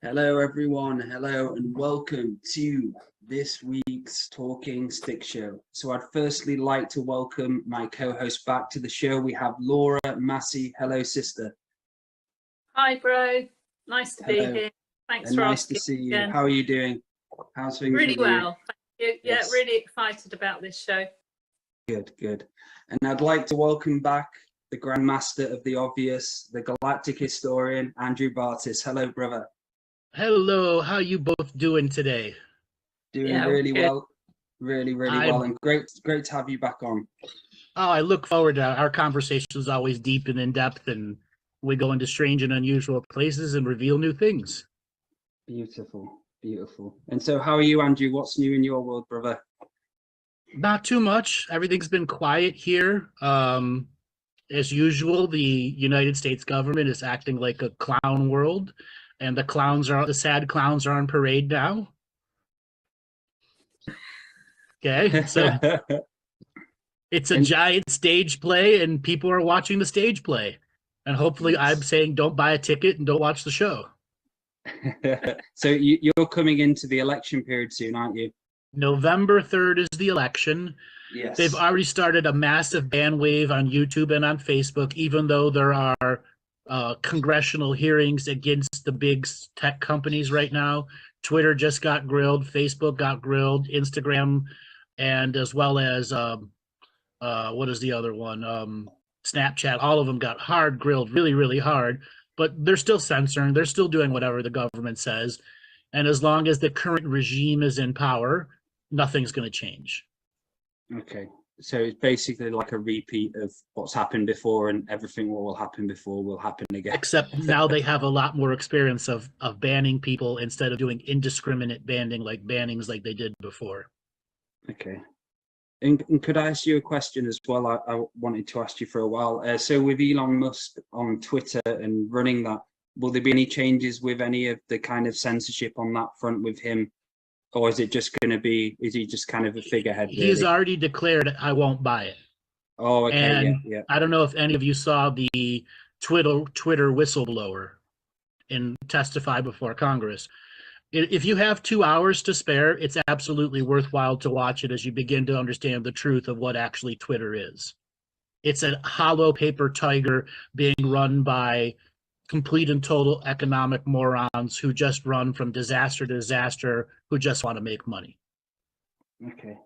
Hello, everyone. Hello, and welcome to this week's Talking Stick Show. So I'd firstly like to welcome my co-host back to the show. We have Laura Massey. Hello, sister. Hi, bro. Nice to Hello. be here. Thanks And for nice asking. to see you. Again. How are you doing? How's things Really with you? well. Thank you. Yeah, Yes. really excited about this show. Good, good. And I'd like to welcome back the Grand Master of the Obvious, the Galactic Historian, Andrew Bartzis. Hello, brother. Hello, how you both doing today? Doing Yeah, really good. well. Really well. And great to have you back on. Oh, I look forward to our conversations, always deep and in depth, and we go into strange and unusual places and reveal new things. Beautiful, beautiful. And so how are you, Andrew? What's new in your world, brother? Not too much. Everything's been quiet here. As usual, the United States government is acting like a clown world, and the sad clowns are on parade now. Okay, so it's a giant stage play, and people are watching the stage play. And hopefully, Yes. I'm saying don't buy a ticket and don't watch the show. So you're coming into the election period soon, aren't you? November 3rd is the election. Yes. They've already started a massive ban wave on YouTube and on Facebook, even though there are congressional hearings against the big tech companies right now. Twitter just got grilled, Facebook got grilled, Instagram, and as well as what is the other one? Snapchat. All of them got hard grilled, really hard. But they're still censoring. They're still doing whatever the government says. And as long as the current regime is in power, nothing's going to change. Okay. So it's basically like a repeat of what's happened before, and everything what will happen before will happen again. Except now they have a lot more experience of banning people instead of doing indiscriminate bannings like they did before. Okay. And could I ask you a question as well? I wanted to ask you for a while. So with Elon Musk on Twitter and running that, will there be any changes with any of the kind of censorship on that front with him? Or is it just going to be, is he just kind of a figurehead? Really? He's already declared, I won't buy it. Oh, okay. And yeah. I don't know if any of you saw the Twitter whistleblower and testify before Congress. If you have 2 hours to spare, it's absolutely worthwhile to watch it as you begin to understand the truth of what actually Twitter is. It's a hollow paper tiger being run by complete and total economic morons who just run from disaster to disaster, who just want to make money. Okay.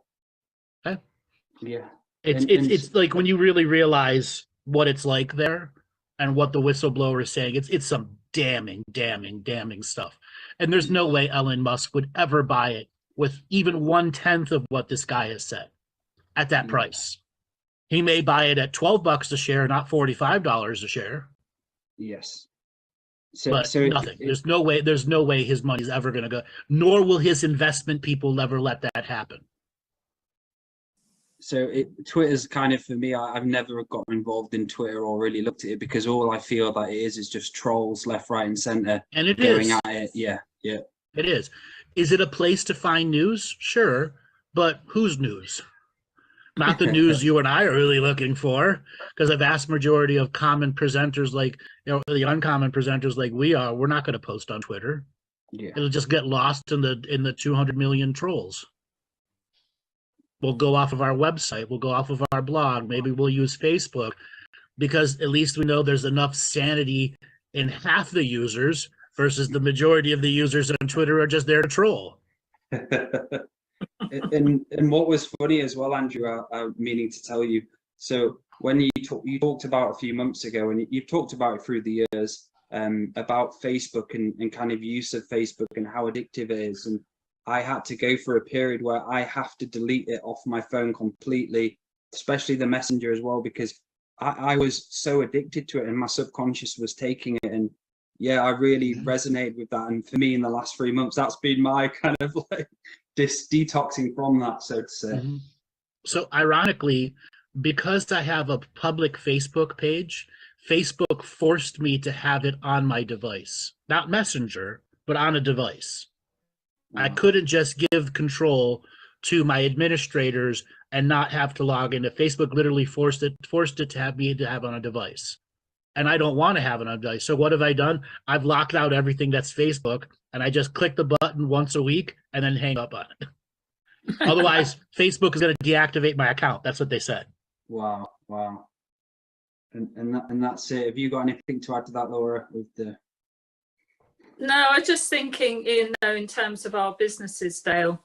Yeah. And It's like when you really realize what it's like there and what the whistleblower is saying, it's some damning stuff. And there's no way Elon Musk would ever buy it with even 1/10 of what this guy has said at that price. He may buy it at $12 a share, not $45 a share. Yes. So nothing. There's no way his money's ever going to go, nor will his investment people ever let that happen. So Twitter's kind of, for me, I've never got involved in Twitter or really looked at it, because all I feel that it is just trolls left, right, and center. And it going is. at it. Yeah. It is. Is it a place to find news? Sure, but whose news? Not the news you and I are really looking for, because a vast majority of common presenters, like the uncommon presenters like we are, we're not going to post on Twitter. Yeah. It'll just get lost in the 200 million trolls. We'll go off of our website. We'll go off of our blog. Maybe we'll use Facebook, because at least we know there's enough sanity in half the users versus the majority of the users on Twitter are just there to troll. And what was funny as well, Andrew, I'm meaning to tell you. So when you talked about a few months ago, and you've talked about it through the years, about Facebook and kind of use of Facebook and how addictive it is. And I had to go for a period where I have to delete it off my phone completely, especially the Messenger as well, because I was so addicted to it and my subconscious was taking it. And yeah, I really resonated with that. And for me, in the last 3 months, that's been my kind of like detoxing from that, so to say. Mm-hmm. So ironically, because I have a public Facebook page, Facebook forced me to have it on my device, not Messenger, but on a device. Wow. I couldn't just give control to my administrators and not have to log into Facebook. Literally forced it to have me to have on a device. and I don't want to have an unvalued. So what have I done? I've locked out everything that's Facebook, and I just click the button once a week and then hang up on it. Otherwise, Facebook is going to deactivate my account. That's what they said. Wow, wow. And that's it. Have you got anything to add to that, Laura? With the No, I was just thinking, in terms of our businesses, Dale.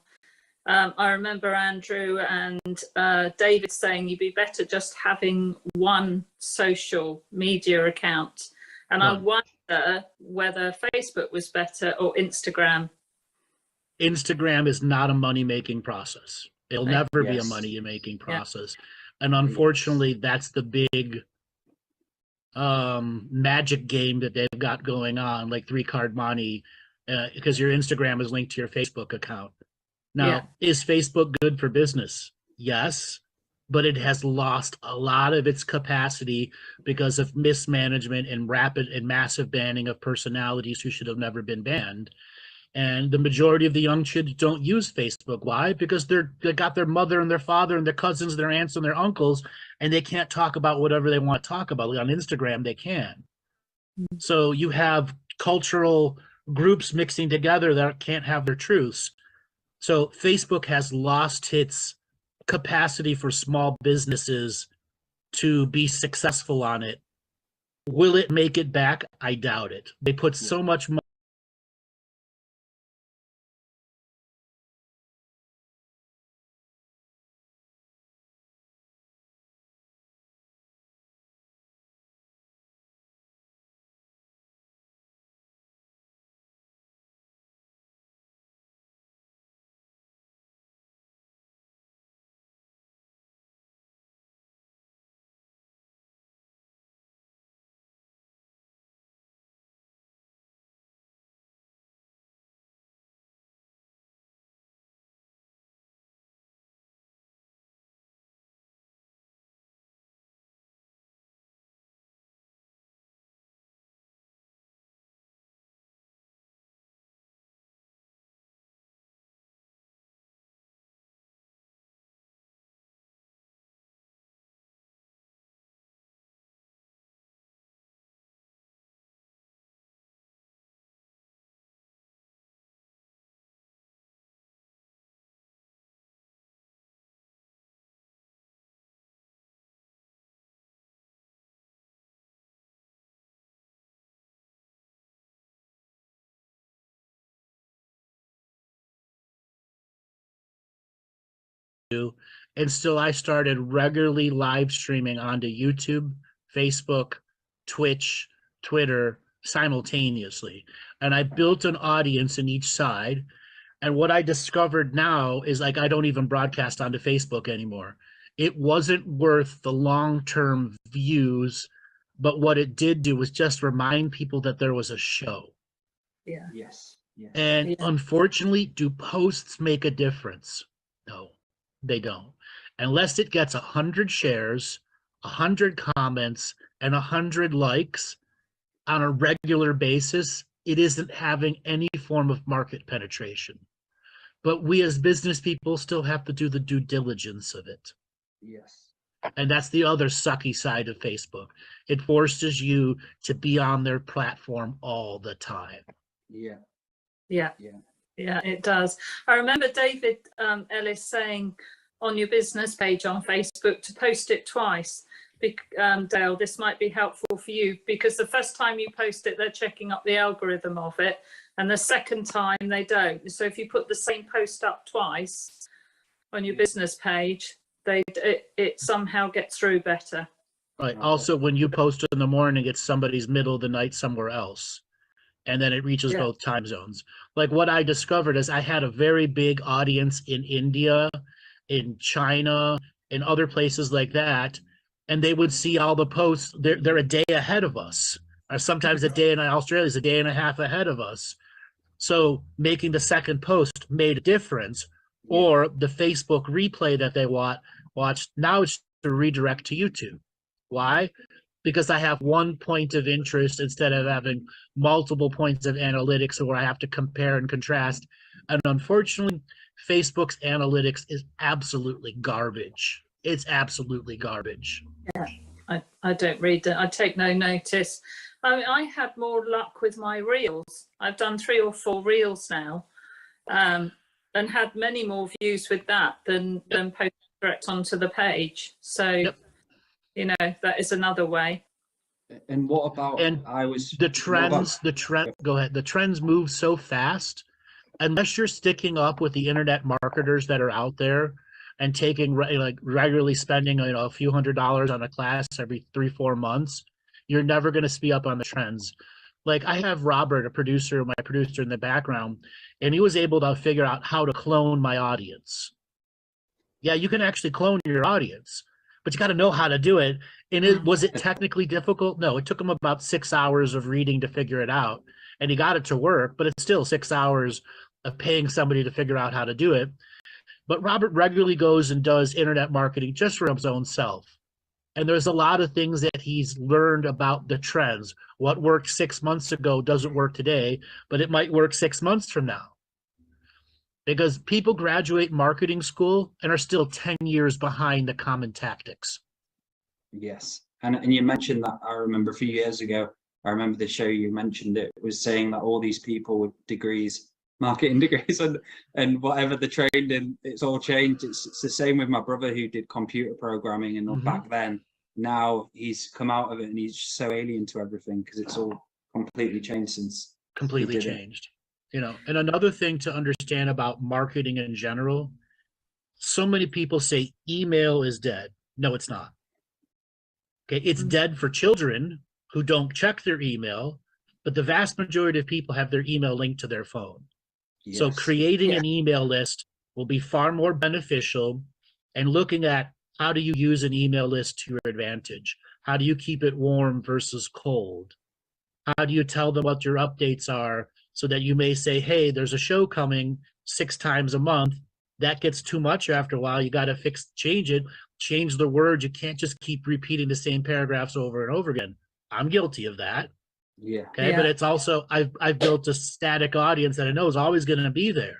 I remember Andrew and David saying you'd be better just having one social media account. And I wonder whether Facebook was better or Instagram. Instagram is not a money-making process. It'll never be a money-making process. And unfortunately, that's the big magic game that they've got going on, like 3-card money, because your Instagram is linked to your Facebook account. Now, is Facebook good for business? Yes, but it has lost a lot of its capacity because of mismanagement and rapid and massive banning of personalities who should have never been banned. And the majority of the young kids don't use Facebook. Why? Because they got their mother and their father and their cousins, their aunts and their uncles, and they can't talk about whatever they want to talk about. Like on Instagram, they can. So you have cultural groups mixing together that can't have their truths. So Facebook has lost its capacity for small businesses to be successful on it. Will it make it back? I doubt it. They put so much money. And still I started regularly live streaming onto YouTube, Facebook, Twitch, Twitter simultaneously. And I built an audience in each side. And what I discovered now is like I don't even broadcast onto Facebook anymore. It wasn't worth the long-term views, but what it did do was just remind people that there was a show. Yes. And unfortunately, do posts make a difference? No, they don't. Unless it gets 100 shares, 100 comments, and 100 likes on a regular basis, it isn't having any form of market penetration. But we as business people still have to do the due diligence of it. Yes. And that's the other sucky side of Facebook. It forces you to be on their platform all the time. Yeah, it does. I remember David Ellis saying on your business page on Facebook to post it twice. Dale, this might be helpful for you because the first time you post it, they're checking up the algorithm of it, and the second time they don't. So if you put the same post up twice on your business page, it somehow gets through better. Right. Also, when you post in the morning, it's somebody's middle of the night somewhere else. And then it reaches both time zones. Like what I discovered is I had a very big audience in India, in China, in other places like that. And they would see all the posts. They're a day ahead of us. Or sometimes a day in Australia is a day and a half ahead of us. So making the second post made a difference. Or the Facebook replay that they watched, now it's to redirect to YouTube. Why? Because I have one point of interest instead of having multiple points of analytics where I have to compare and contrast. And unfortunately, Facebook's analytics is absolutely garbage. It's absolutely garbage. I don't read them. I take no notice. I mean, I had more luck with my reels. I've done 3 or 4 reels now, and had many more views with that than posting direct onto the page. So, you know, that is another way. And what about, And the trends, go ahead. The trends move so fast, unless you're sticking up with the internet marketers that are out there and taking regularly spending, you know, a few $100s on a class every 3-4 months, you're never going to be up on the trends. Like, I have Robert, my producer in the background, and he was able to figure out how to clone my audience. Yeah, you can actually clone your audience, but you got to know how to do it. And was it technically difficult? No, it took him about 6 hours of reading to figure it out, and he got it to work, but it's still 6 hours of paying somebody to figure out how to do it. But Robert regularly goes and does internet marketing just for his own self. And there's a lot of things that he's learned about the trends. What worked 6 months ago doesn't work today, but it might work 6 months from now. Because people graduate marketing school and are still 10 years behind the common tactics. Yes. And you mentioned that, I remember a few years ago, I remember the show you mentioned, it was saying that all these people with degrees, marketing degrees, and whatever they trained in, it's all changed. It's the same with my brother who did computer programming, and back then, now he's come out of it and he's so alien to everything because it's all completely changed since. Completely changed. You know, and another thing to understand about marketing in general, so many people say email is dead. No, it's not. Okay, it's dead for children who don't check their email, but the vast majority of people have their email linked to their phone. Yes. So creating an email list will be far more beneficial, and looking at how do you use an email list to your advantage? How do you keep it warm versus cold? How do you tell them what your updates are so that you may say, hey, there's a show coming 6 times a month. That gets too much after a while. You got to change it, change the words. You can't just keep repeating the same paragraphs over and over again. I'm guilty of that. Yeah. Okay. Yeah. But it's also, I've built a static audience that I know is always going to be there.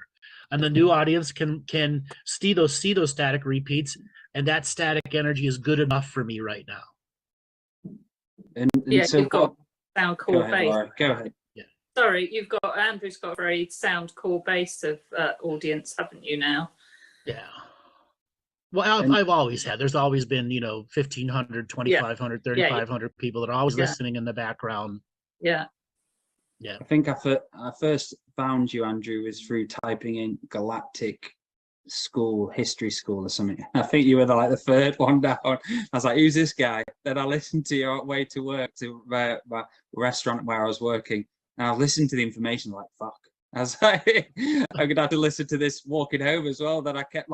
And the new audience can see those static repeats, and that static energy is good enough for me right now. And so you've got sound core base. Go ahead. Yeah. Sorry, Andrew's got a very sound core base of audience, haven't you now? Yeah. Well, I've always had. There's always been, 1,500, 2,500, 3,500 people that are always listening in the background. Yeah. Yeah. I think I first found you, Andrew, was through typing in Galactic School, History School or something. I think you were the third one down. I was like, who's this guy? Then I listened to your way to work to my restaurant where I was working. And I listened to the information like, fuck. I was like, I'm going to have to listen to this walking home as well. Then I kept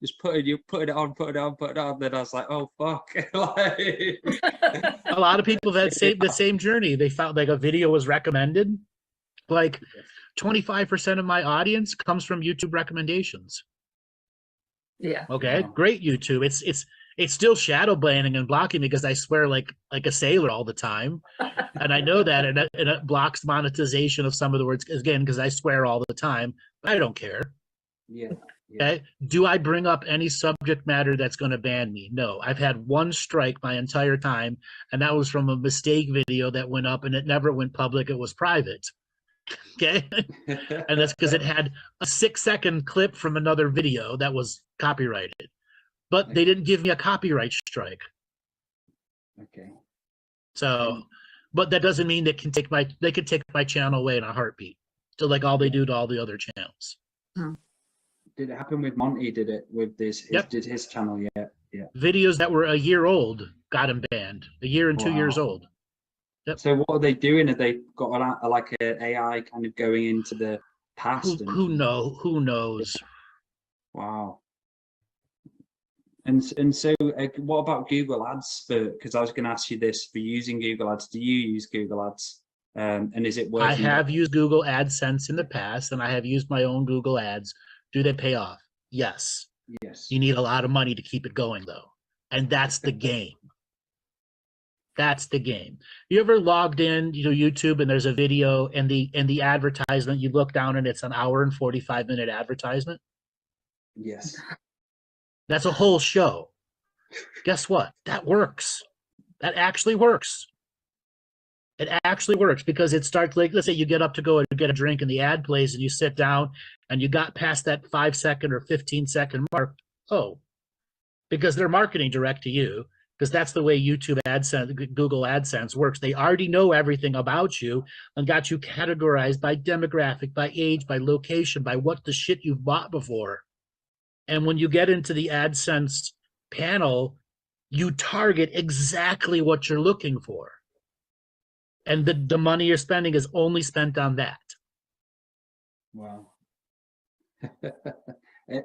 just putting it on. Then I was like, oh, fuck. A lot of people that the same journey. They found a video was recommended. 25% of my audience comes from YouTube recommendations. Yeah. Okay. Wow. Great YouTube. It's still shadow banning and blocking me because I swear like a sailor all the time, and I know that, and it blocks monetization of some of the words again because I swear all the time. But I don't care. Yeah. Okay. Do I bring up any subject matter that's going to ban me? No. I've had one strike my entire time, and that was from a mistake video that went up, and it never went public. It was private. Okay. And that's because it had a 6-second clip from another video that was copyrighted, but they didn't give me a copyright strike. Okay. So, but that doesn't mean they can take my channel away in a heartbeat. So all they do to all the other channels. Did it happen with Monty? Did it with did his channel? Yeah. Videos that were a year old got him banned. A year and 2 years old. Yep. So what are they doing? Have they got an AI kind of going into the past? Who knows? Wow. And so what about Google Ads? Because I was going to ask you this, for using Google Ads, do you use Google Ads? And is it working? I have used Google AdSense in the past, and I have used my own Google Ads. Do they pay off? Yes. Yes. You need a lot of money to keep it going, though. And that's the game. That's the game. You ever logged in YouTube and there's a video and the advertisement, you look down and it's an hour and 45-minute advertisement? Yes. That's a whole show. Guess what? That works. That actually works. It actually works because it starts like, let's say you get up to go and get a drink and the ad plays and you sit down and you got past that 5-second or 15-second mark. Oh, because they're marketing direct to you, because that's the way YouTube AdSense, Google AdSense works. They already know everything about you and got you categorized by demographic, by age, by location, by what the shit you've bought before. And when you get into the AdSense panel, you target exactly what you're looking for. And the money you're spending is only spent on that. Wow.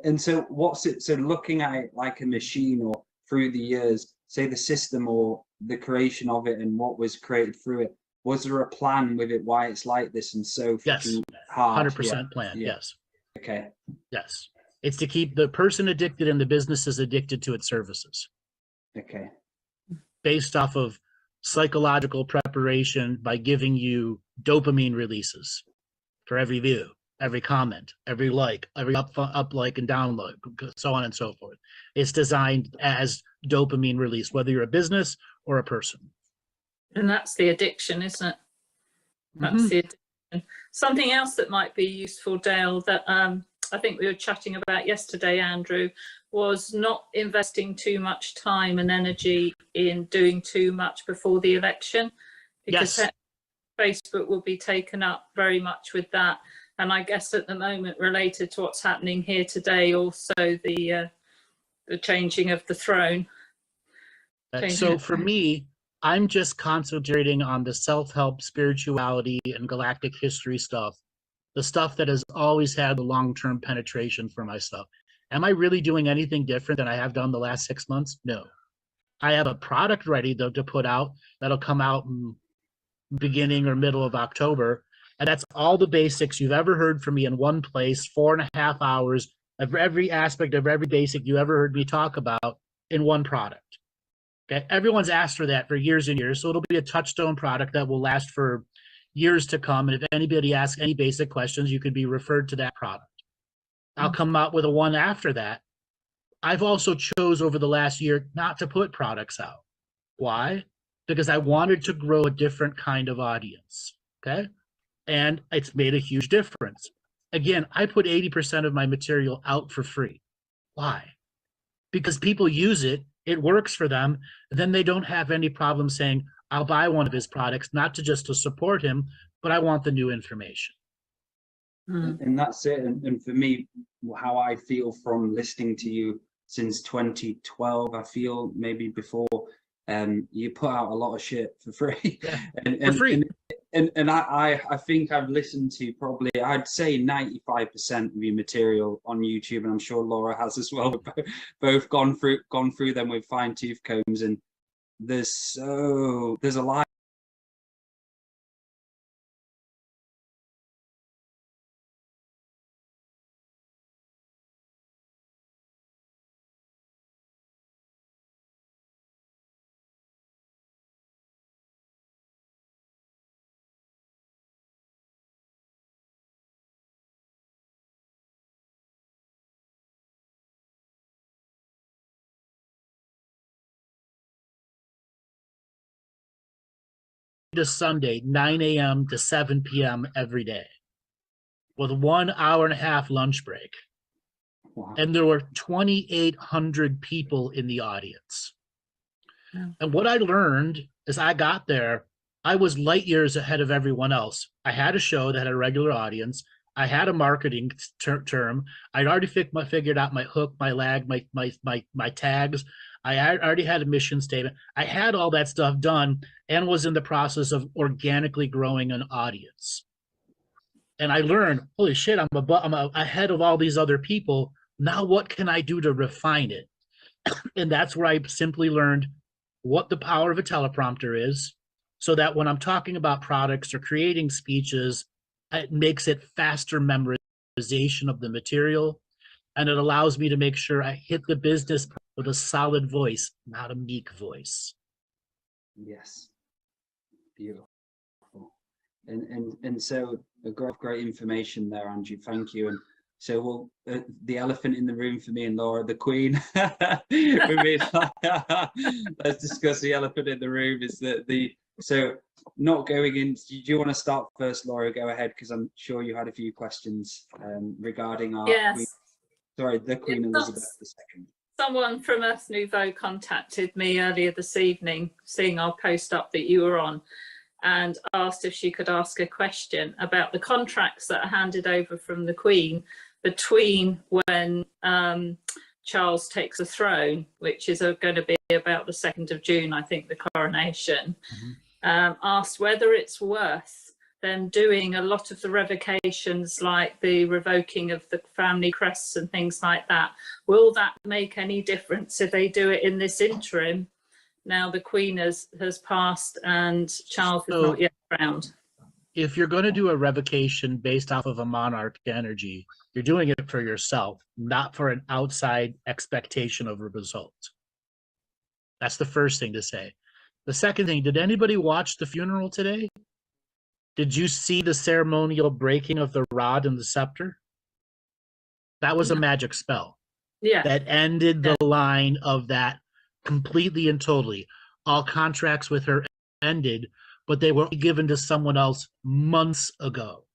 And so what's it, so looking at it like a machine or through the years, say the system or the creation of it and what was created through it, was there a plan with it why it's like this and so fucking hard? 100% plan, yes. Okay. Yes. It's to keep the person addicted and the businesses addicted to its services. Okay. Based off of psychological preparation by giving you dopamine releases for every view, every comment, every like, every up like and down like, so on and so forth. It's designed as dopamine release, whether you're a business or a person. And that's the addiction, isn't it? That's the addiction. Something else that might be useful, Dale, that I think we were chatting about yesterday, Andrew, was not investing too much time and energy in doing too much before the election, because Facebook will be taken up very much with that. And I guess at the moment, related to what's happening here today, also the changing of the throne. So for me, I'm just concentrating on the self-help, spirituality, and galactic history stuff, the stuff that has always had the long-term penetration for my stuff. Am I really doing anything different than I have done the last 6 months? No. I have a product ready though to put out that'll come out in beginning or middle of October. And that's all the basics you've ever heard from me in one place, 4.5 hours of every aspect of every basic you ever heard me talk about in one product. Okay, everyone's asked for that for years and years. So it'll be a touchstone product that will last for years to come. And if anybody asks any basic questions, you could be referred to that product. I'll come out with a one after that. I've also chose over the last year not to put products out. Why? Because I wanted to grow a different kind of audience. Okay. And it's made a huge difference. Again, I put 80% of my material out for free. Why? Because people use it, it works for them, then they don't have any problem saying, I'll buy one of his products, not just to support him, but I want the new information. And that's it. And for me, how I feel from listening to you since 2012, I feel maybe before, you put out a lot of shit for free. Yeah, and for free. And I think I've listened to probably, I'd say 95% of your material on YouTube, and I'm sure Laura has as well. Both gone through them with fine tooth combs, and there's a lot. To Sunday, 9 a.m. to 7 p.m. every day with 1 hour-and-a-half lunch break. Wow. And there were 2,800 people in the audience. Yeah. And what I learned as I got there, I was light years ahead of everyone else. I had a show that had a regular audience. I had a marketing term. I'd already figured out my hook, my lag, my tags. I already had a mission statement. I had all that stuff done and was in the process of organically growing an audience. And I learned, holy shit, I'm ahead of all these other people. Now what can I do to refine it? And that's where I simply learned what the power of a teleprompter is, so that when I'm talking about products or creating speeches, it makes it faster memorization of the material. And it allows me to make sure I hit the business with a solid voice, not a meek voice. Yes, beautiful. And so a great information there, Andrew. Thank you. And So we'll the elephant in the room for me and Laura, the Queen. Let's discuss the elephant in the room. Is that so not going in? Do you want to start first, Laura? Go ahead, because I'm sure you had a few questions regarding our Queen. Sorry, the Queen Elizabeth II. Someone from Earth Nouveau contacted me earlier this evening, seeing our post up that you were on, and asked if she could ask a question about the contracts that are handed over from the Queen between when Charles takes the throne, which is going to be about the 2nd of June, I think, the coronation. Asked whether it's worth them doing a lot of the revocations, like the revoking of the family crests and things like that. Will that make any difference if they do it in this interim? Now the Queen has passed and Charles is not yet crowned. If you're going to do a revocation based off of a monarch energy, you're doing it for yourself, not for an outside expectation of a result. That's the first thing to say. The second thing, did anybody watch the funeral today? Did you see the ceremonial breaking of the rod and the scepter? That was a magic spell. Yeah. That ended the line of that completely and totally. All contracts with her ended, but they were given to someone else months ago.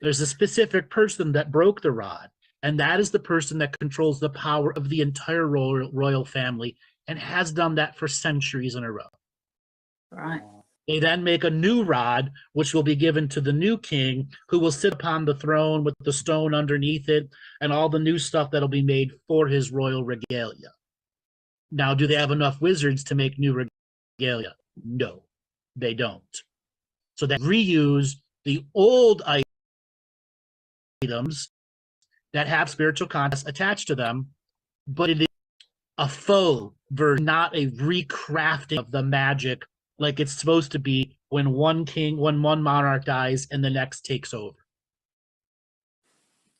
There's a specific person that broke the rod, and that is the person that controls the power of the entire royal family and has done that for centuries in a row. Right. They then make a new rod, which will be given to the new king, who will sit upon the throne with the stone underneath it and all the new stuff that'll be made for his royal regalia. Now, do they have enough wizards to make new regalia? No, they don't. So they reuse the old items that have spiritual contents attached to them, but it is a faux version, not a recrafting of the magic like it's supposed to be when one monarch dies and the next takes over.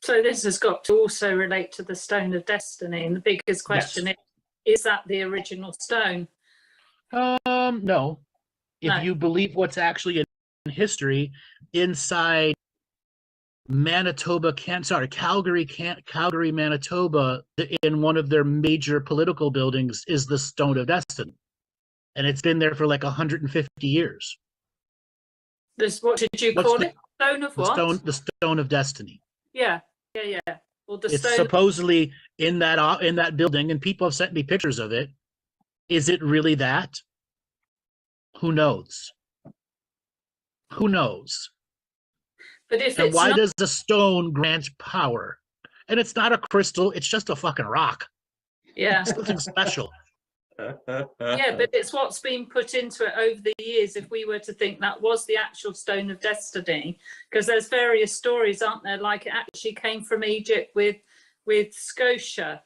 So this has got to also relate to the Stone of Destiny, and the biggest question is that the original stone? No. If you believe what's actually in history, inside Calgary, Manitoba, in one of their major political buildings is the Stone of Destiny. And it's been there for like 150 years. What did you call it? Stone of what? The Stone of Destiny. Yeah. Well, it's supposedly in that building, and people have sent me pictures of it. Is it really that? Who knows? Who knows? But if and why does the stone grant power? And it's not a crystal, it's just a fucking rock. Yeah. It's nothing special. Yeah, but it's what's been put into it over the years, if we were to think that was the actual Stone of Destiny, because there's various stories, aren't there? Like it actually came from Egypt with Scotia,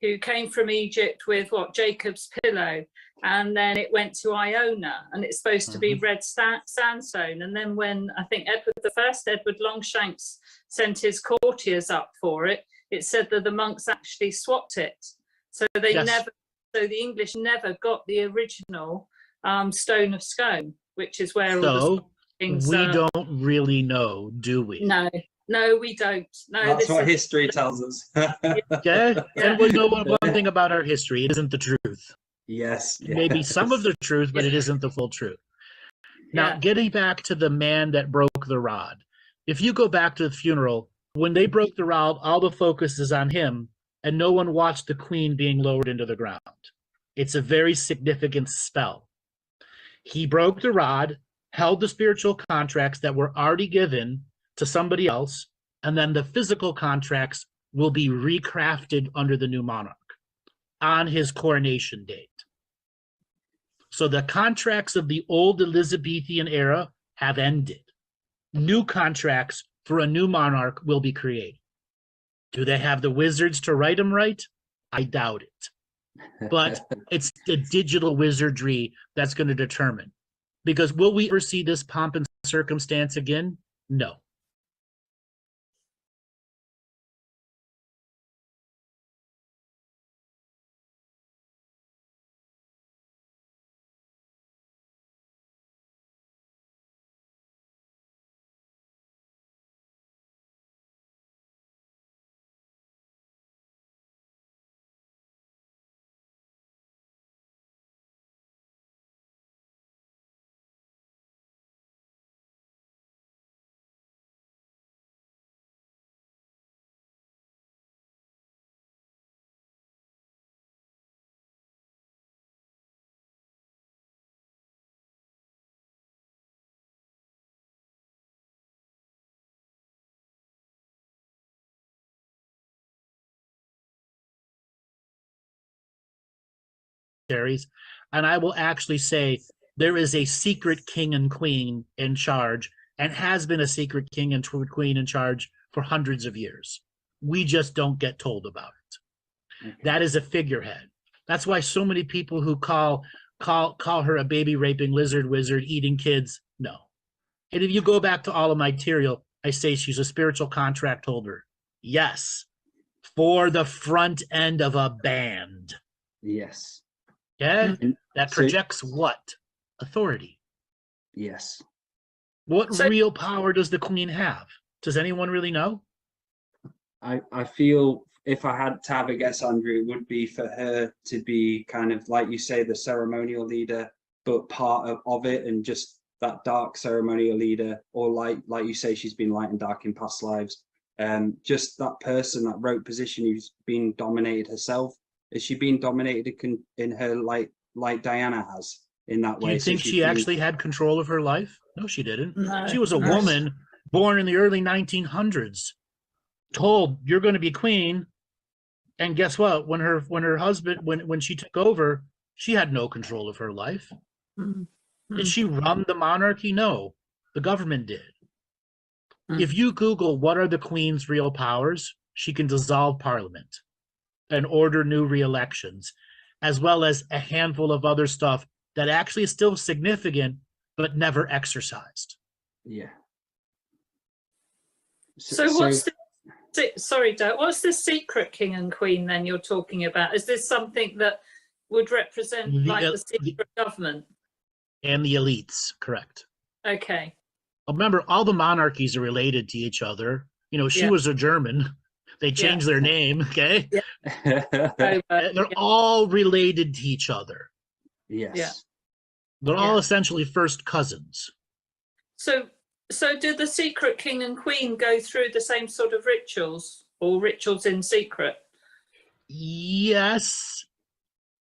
who came from Egypt with Jacob's pillow, and then it went to Iona, and it's supposed to be red sandstone. And then when I think Edward Longshanks sent his courtiers up for it, it said that the monks actually swapped it. So so the English never got the original Stone of Scone, which is where all the things we don't really know, do we? No, we don't. No, that's what history tells us. Okay, and we know one thing about our history: it isn't the truth. Yes. Maybe some of the truth, but it isn't the full truth. Now, getting back to the man that broke the rod. If you go back to the funeral, when they broke the rod, all the focus is on him, and no one watched the queen being lowered into the ground. It's a very significant spell. He broke the rod, held the spiritual contracts that were already given to somebody else, and then the physical contracts will be recrafted under the new monarch on his coronation date. So the contracts of the old Elizabethan era have ended. New contracts for a new monarch will be created. Do they have the wizards to write them right? I doubt it. But it's the digital wizardry that's going to determine. Because will we ever see this pomp and circumstance again? No. secretaries, and I will actually say there is a secret king and queen in charge, and has been a secret king and queen in charge for hundreds of years. We just don't get told about it. Okay. That is a figurehead. That's why so many people who call her a baby raping lizard wizard eating kids, no. And if you go back to all of my material, I say she's a spiritual contract holder. Yes. For the front end of a band. Yes. Yeah. That projects what? Authority. Yes. What real power does the queen have? Does anyone really know? I feel if I had to have a guess, Andrew, it would be for her to be kind of, like you say, the ceremonial leader, but part of it, and just that dark ceremonial leader, or like you say, she's been light and dark in past lives. Just that person, that rote position who's been dominated herself. Is she being dominated in her like Diana has in that way? Do you think she actually had control of her life? No, she didn't. No, she was a woman born in the early 1900s, told you're going to be queen, and guess what? When her husband, when she took over, she had no control of her life. Mm-hmm. Did she run the monarchy? No, the government did. Mm-hmm. If you Google what are the queen's real powers, she can dissolve parliament and order new re-elections, as well as a handful of other stuff that actually is still significant, but never exercised. Yeah. So what's sorry, Dale, what's the secret king and queen then you're talking about? Is this something that would represent the secret government? And the elites, correct. Okay. Remember, all the monarchies are related to each other. You know, she was a German. They changed their name, okay? Yeah. They're all related to each other. Yes. Yeah. They're all essentially first cousins. So do the secret king and queen go through the same sort of rituals, or rituals in secret? Yes,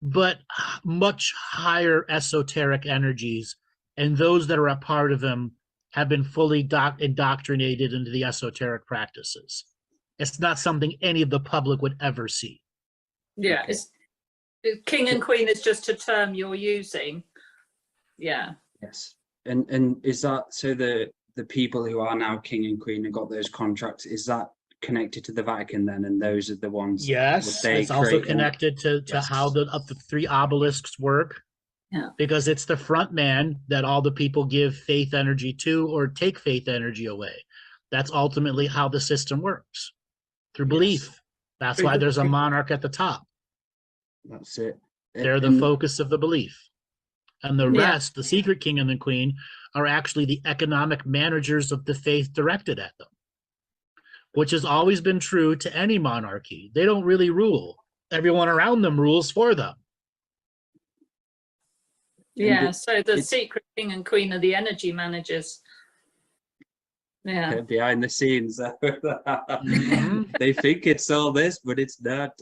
but much higher esoteric energies, and those that are a part of them have been fully indoctrinated into the esoteric practices. It's not something any of the public would ever see. Yeah, okay. King and queen is just a term you're using. Yeah. Yes. And is that, so the people who are now king and queen and got those contracts, is that connected to the Vatican then, and those are the ones? Yes, it's also connected to how the three obelisks work. Yeah. Because it's the front man that all the people give faith energy to or take faith energy away. That's ultimately how the system works, through belief. That's why there's a monarch at the top. That's it. They're the focus of the belief. And the rest, the secret king and the queen, are actually the economic managers of the faith directed at them, which has always been true to any monarchy. They don't really rule. Everyone around them rules for them. Yeah, so the secret king and queen are the energy managers. Yeah. Behind the scenes. They think it's all this, but it's not.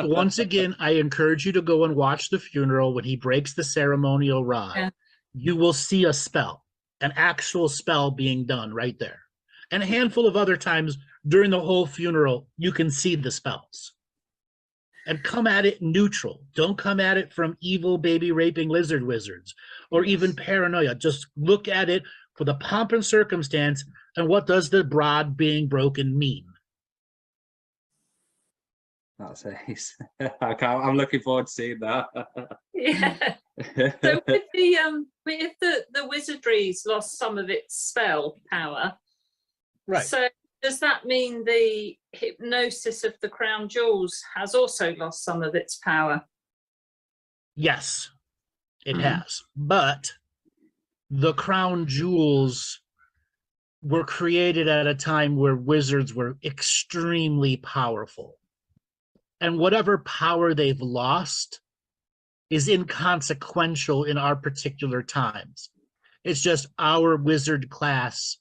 Once again, I encourage you to go and watch the funeral. When he breaks the ceremonial rod, you will see a spell, an actual spell being done right there. And a handful of other times during the whole funeral, you can see the spells. And come at it neutral. Don't come at it from evil baby raping lizard wizards or even paranoia. Just look at it for the pomp and circumstance, and what does the rod being broken mean? That's ace. I'm looking forward to seeing that. Yeah. So if the wizardry's lost some of its spell power, right? So does that mean the hypnosis of the crown jewels has also lost some of its power? Yes, it has. But the crown jewels were created at a time where wizards were extremely powerful. And whatever power they've lost is inconsequential in our particular times. It's just our wizard class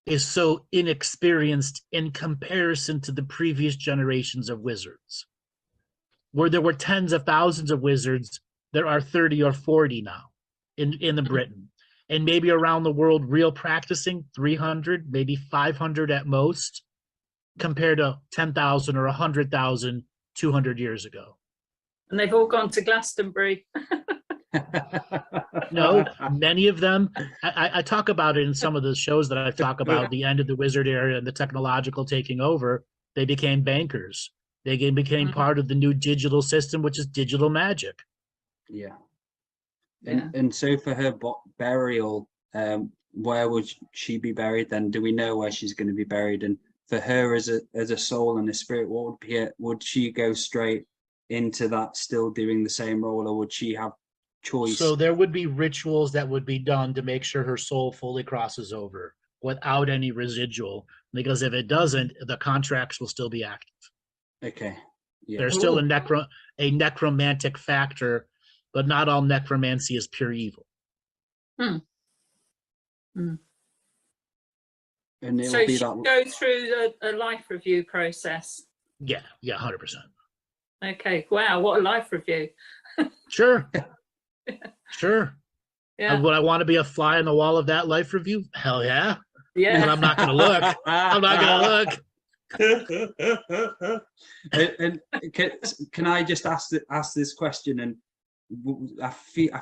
is so inexperienced in comparison to the previous generations of wizards. Where there were tens of thousands of wizards, there are 30 or 40 now in the Britain. And maybe around the world, real practicing, 300, maybe 500 at most, compared to 10,000 or 100,000 200 years ago. And they've all gone to Glastonbury. No, many of them, I talk about it in some of the shows that I talk about, the end of the wizard era and the technological taking over. They became bankers. They became part of the new digital system, which is digital magic. Yeah. And so for her burial, where would she be buried then? Do we know where she's going to be buried? And for her as a soul and a spirit, what would be it? Would she go straight into that, still doing the same role, or would she have choice? So there would be rituals that would be done to make sure her soul fully crosses over without any residual, because if it doesn't, the contracts will still be active. Okay. Yeah. There's still a necromantic factor, but not all necromancy is pure evil. Hmm. Hmm. And it So will be she that. go through a life review process. Yeah, 100%. Okay. Wow, what a life review. Sure. Sure. Yeah. Would I want to be a fly on the wall of that life review? Hell yeah. Yeah. But I'm not going to look. I'm not going to look. And can I just ask this question? And I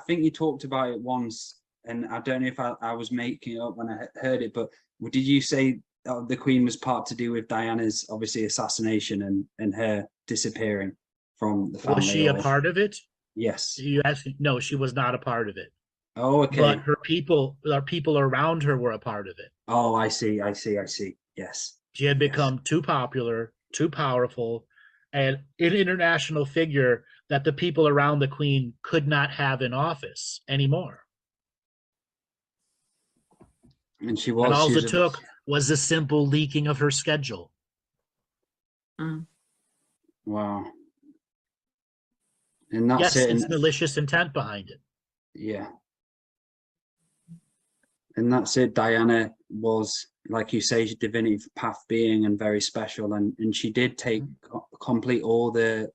think you talked about it once, and I don't know if I was making it up when I heard it, but did you say the Queen was part to do with Diana's obviously assassination and her disappearing from the family? Was she a part of it? Yes. You asking? No, she was not a part of it. Oh, okay. But her people around her were a part of it. Oh, I see. Yes. She had become too popular, too powerful, and an international figure that the people around the Queen could not have in office anymore. And all it took was a simple leaking of her schedule. Wow. And that's yes, it. it's malicious intent behind it. Yeah. And that's it. Diana was, like you say, she divinity path being and very special, and she did take complete all the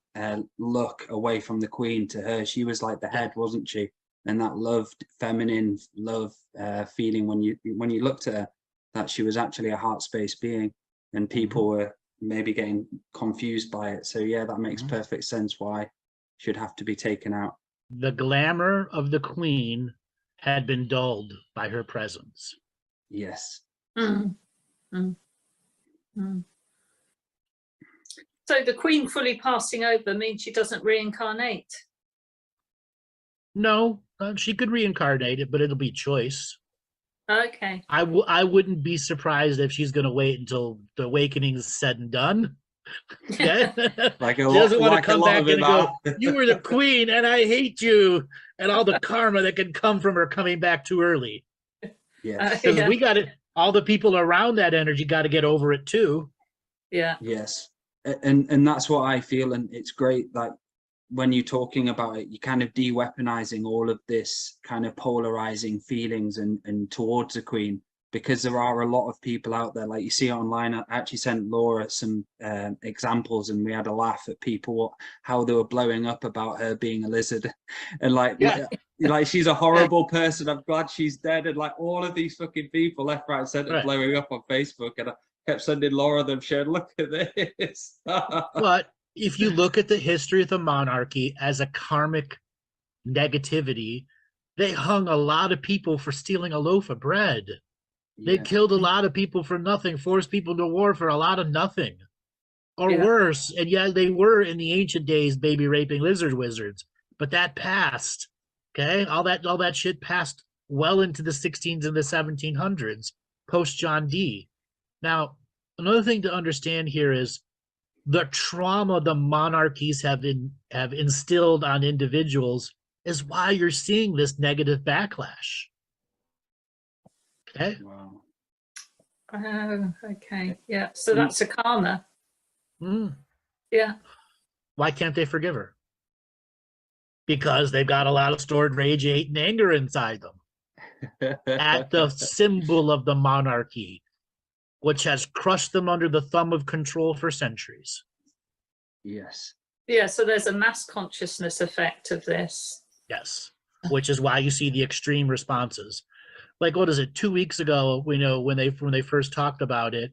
look away from the Queen to her. She was like the head, wasn't she? And that loved feminine love feeling when you looked at her, that she was actually a heart space being, and people were maybe getting confused by it. So yeah, that makes perfect sense why she'd have to be taken out. The glamour of the Queen had been dulled by her presence. Yes. So the Queen fully passing over means she doesn't reincarnate? No, she could reincarnate it, but it'll be choice. Okay. I wouldn't be surprised if she's going to wait until the awakening is said and done. Okay? Like she doesn't want to come back and go, you were the Queen and I hate you, and all the karma that can come from her coming back too early. Yes. Because we got it. All the people around that energy got to get over it too. Yeah. Yes. And that's what I feel. And it's great that when you're talking about it, you're kind of de-weaponizing all of this kind of polarizing feelings and towards the Queen, because there are a lot of people out there, like you see online. I actually sent Laura some examples, and we had a laugh at people, how they were blowing up about her being a lizard. And like she's a horrible person, I'm glad she's dead. And like all of these fucking people left, right, center blowing up on Facebook, and I kept sending Laura them sharing, look at this. But if you look at the history of the monarchy as a karmic negativity, they hung a lot of people for stealing a loaf of bread. They killed a lot of people for nothing, forced people to war for a lot of nothing, or worse. And yeah, they were in the ancient days baby raping lizard wizards, but that passed. Okay, all that shit passed well into the 16s and the 1700s, post John Dee. Now, another thing to understand here is the trauma the monarchies have instilled on individuals is why you're seeing this negative backlash. Okay. Wow. Oh, okay. Yeah. So that's a karma. Yeah. Why can't they forgive her? Because they've got a lot of stored rage, hate, and anger inside them at the symbol of the monarchy, which has crushed them under the thumb of control for centuries. Yes. Yeah. So there's a mass consciousness effect of this. Yes. Which is why you see the extreme responses. Like, what is it? 2 weeks ago, we know when they first talked about it,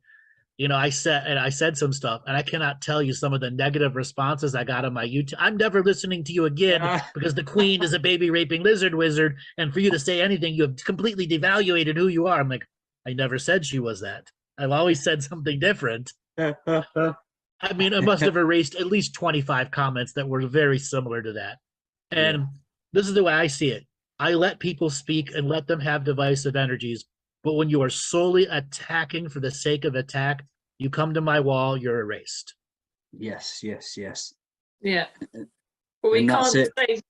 you know, I said some stuff, and I cannot tell you some of the negative responses I got on my YouTube. I'm never listening to you again because the queen is a baby raping lizard wizard, and for you to say anything, you have completely devaluated who you are. I'm like, I never said she was that. I've always said something different. I mean, I must have erased at least 25 comments that were very similar to that. And this is the way I see it. I let people speak and let them have divisive energies. But when you are solely attacking for the sake of attack, you come to my wall, you're erased. Yes. Yeah. But we And that's can't it. say,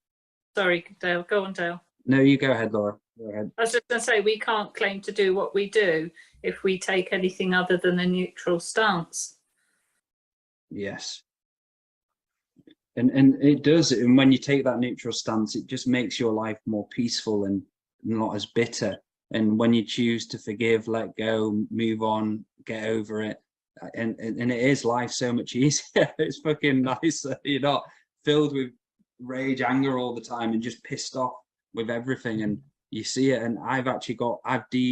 sorry, Dale, go on, Dale. No, you go ahead, Laura. Go ahead. I was just going to say, we can't claim to do what we do if we take anything other than a neutral stance. Yes. And it does. And when you take that neutral stance, it just makes your life more peaceful and not as bitter. And when you choose to forgive, let go, move on, get over it, and it is life so much easier. It's fucking nice. You're not filled with rage, anger all the time, and just pissed off with everything. And you see it. And I've actually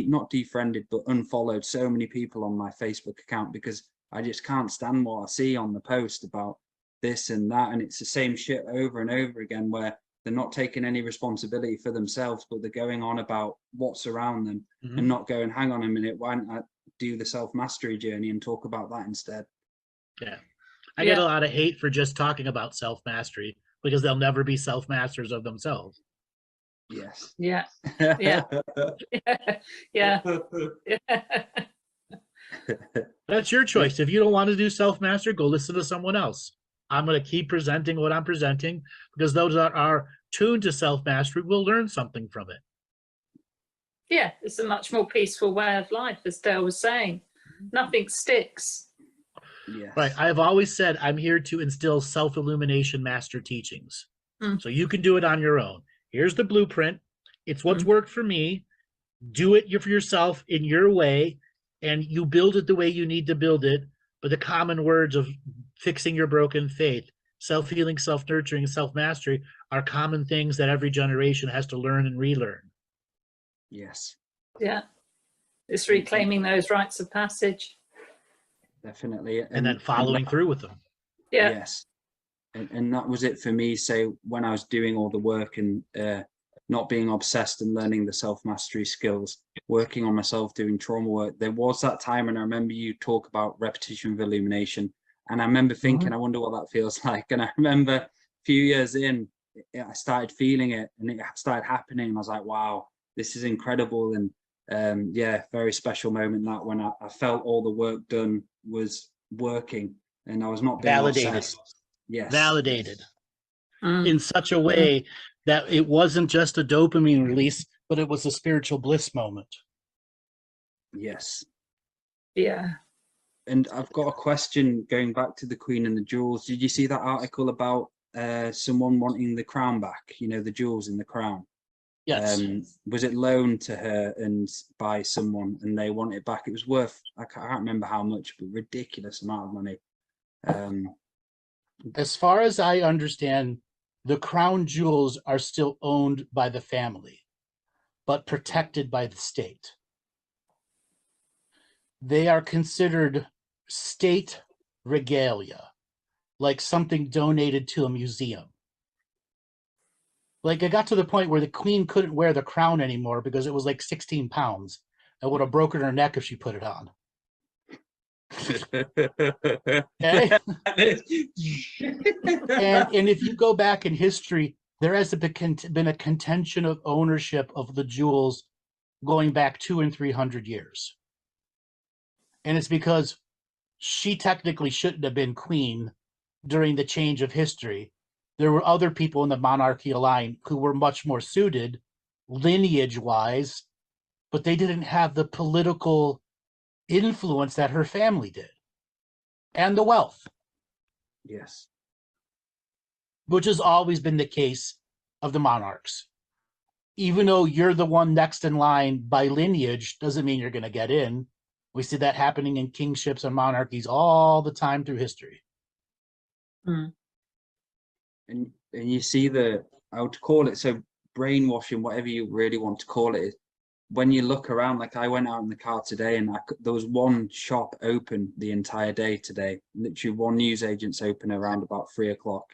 not defriended, but unfollowed so many people on my Facebook account because I just can't stand what I see on the post about this and that. And it's the same shit over and over again, where they're not taking any responsibility for themselves, but they're going on about what's around them and not going, hang on a minute, why don't I do the self-mastery journey and talk about that instead? Yeah. I get a lot of hate for just talking about self-mastery because they'll never be self-masters of themselves. Yes. Yeah. Yeah. Yeah. That's your choice. If you don't want to do self-mastery, go listen to someone else. I'm going to keep presenting what I'm presenting because those that are tuned to self-mastery will learn something from it. Yeah, it's a much more peaceful way of life, as Dale was saying. Nothing sticks. Yes. Right. I've always said I'm here to instill self-illumination master teachings. So you can do it on your own. Here's the blueprint. It's what's worked for me. Do it for yourself in your way, and you build it the way you need to build it. But the common words of fixing your broken faith, self-healing, self-nurturing, self-mastery are common things that every generation has to learn and relearn. Yes. Yeah. It's reclaiming those rites of passage. Definitely. And then following through with them. Yeah. Yes. And that was it for me. So when I was doing all the work and not being obsessed and learning the self-mastery skills, working on myself, doing trauma work, there was that time, and I remember you talk about repetition of illumination, and I remember thinking, I wonder what that feels like. And I remember a few years in, I started feeling it, and it started happening. I was like, wow, this is incredible. And yeah, very special moment, that when I felt all the work done was working and I was not being validated. obsessed. Yes. Validated in such a way that it wasn't just a dopamine release, but it was a spiritual bliss moment. Yes. Yeah. And I've got a question going back to the Queen and the jewels. Did you see that article about someone wanting the crown back? You know, the jewels in the crown. Yes. Was it loaned to her and by someone, and they want it back? It was worth, I can't remember how much, but ridiculous amount of money. As far as I understand, the crown jewels are still owned by the family, but protected by the state. They are considered state regalia, like something donated to a museum. Like, it got to the point where the queen couldn't wear the crown anymore because it was like 16 pounds. It would have broken her neck if she put it on. Okay? and if you go back in history, there has been a contention of ownership of the jewels going back 200 and 300 years. And it's because she technically shouldn't have been queen during the change of history. There were other people in the monarchical line who were much more suited lineage-wise, but they didn't have the political influence that her family did, and the wealth. Yes. Which has always been the case of the monarchs. Even though you're the one next in line by lineage, doesn't mean you're going to get in. We see that happening in kingships and monarchies all the time through history. And you see I would call it, so brainwashing, whatever you really want to call it, when you look around, like I went out in the car today and there was one shop open the entire day today, literally one newsagent's open around about 3 o'clock.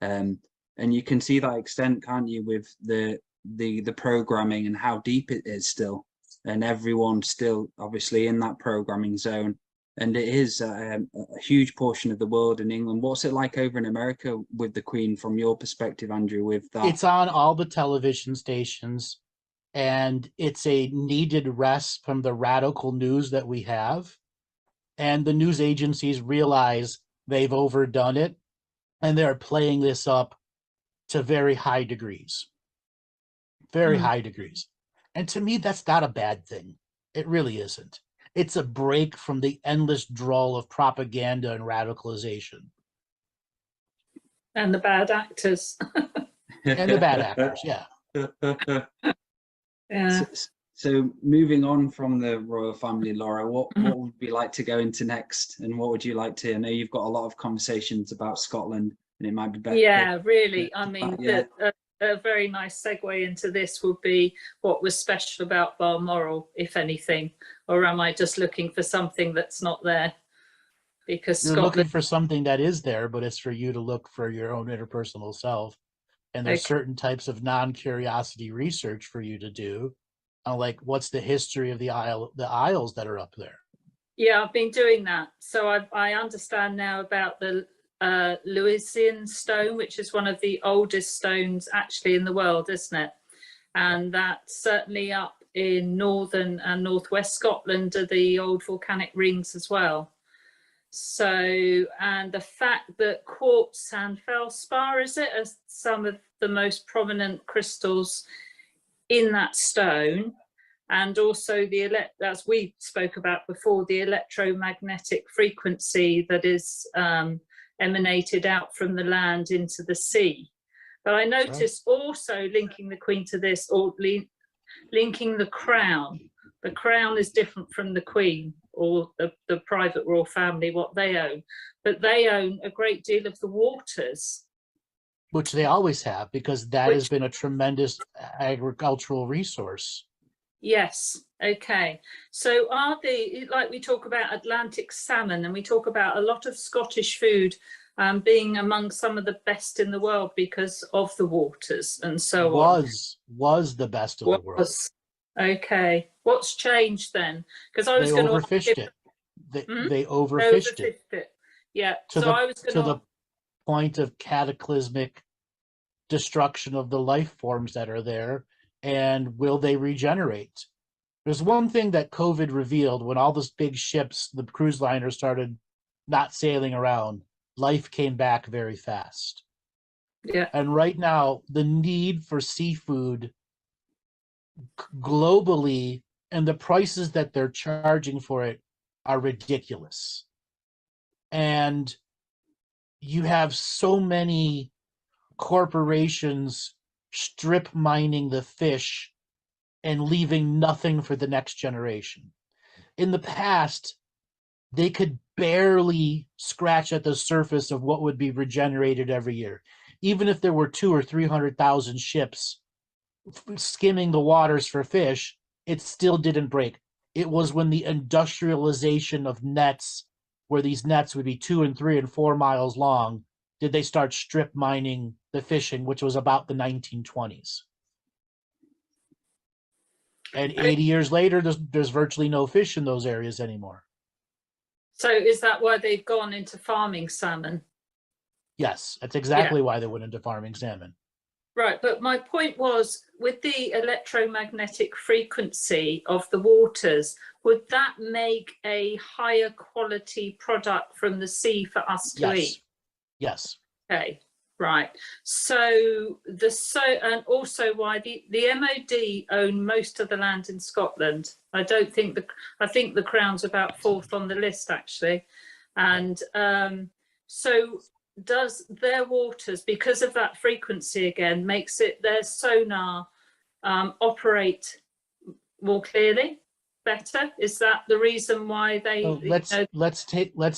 And you can see that extent, can't you, with the programming and how deep it is still, and everyone's still obviously in that programming zone. And it is a huge portion of the world in England. What's it like over in America with the Queen, from your perspective, Andrew, with that? It's on all the television stations, and it's a needed rest from the radical news that we have. And the news agencies realize they've overdone it, and they're playing this up to very high degrees. Very high degrees. And to me, that's not a bad thing. It really isn't. It's a break from the endless drawl of propaganda and radicalization. And the bad actors. And the bad actors, yeah. Yeah. So moving on from the royal family, Laura, what would we like to go into next? And what would you like to, I know you've got a lot of conversations about Scotland, and it might be better. Yeah, really. I mean, a very nice segue into this would be what was special about Balmoral, if anything, or am I just looking for something that's not there? Because you're looking for something that is there, but it's for you to look for your own interpersonal self. And there's certain types of non-curiosity research for you to do. Like, what's the history of the isles that are up there? Yeah, I've been doing that. So I understand now about the Lewisian stone, which is one of the oldest stones actually in the world, isn't it? And that's certainly up in northern and northwest Scotland are the old volcanic rings as well. So, and the fact that quartz and feldspar, is it, are some of the most prominent crystals in that stone, and also the as we spoke about before, the electromagnetic frequency that is emanated out from the land into the sea. But I noticed also linking the Queen to this, or linking the crown. The crown is different from the Queen or the private royal family, what they own, but they own a great deal of the waters. Which they always have, because that has been a tremendous agricultural resource. Yes. Okay. So are like we talk about Atlantic salmon, and we talk about a lot of Scottish food being among some of the best in the world because of the waters and so on. Was the best of the world. Okay. What's changed then? Because I was going to overfished it. They overfished it. Yeah. I was going to the point of cataclysmic destruction of the life forms that are there, and will they regenerate? There's one thing that COVID revealed: when all those big ships, the cruise liners, started not sailing around, life came back very fast. Yeah. And right now, the need for seafood globally and the prices that they're charging for it are ridiculous. And you have so many corporations strip mining the fish and leaving nothing for the next generation. In the past, they could barely scratch at the surface of what would be regenerated every year. Even if there were 200,000 or 300,000 ships skimming the waters for fish, it still didn't break. It was when the industrialization of nets, where these nets would be 2 and 3 and 4 miles long, did they start strip mining the fishing, which was about the 1920s. And 80 years later, there's virtually no fish in those areas anymore. So is that why they've gone into farming salmon? Yes, that's exactly why they went into farming salmon. Right, but my point was, with the electromagnetic frequency of the waters, would that make a higher quality product from the sea for us to eat? Yes. Okay, right. So and also why the MOD own most of the land in Scotland. I think the Crown's about 4th on the list actually, and so does their waters, because of that frequency again, makes it their sonar operate more clearly, better? Is that the reason why they? Let's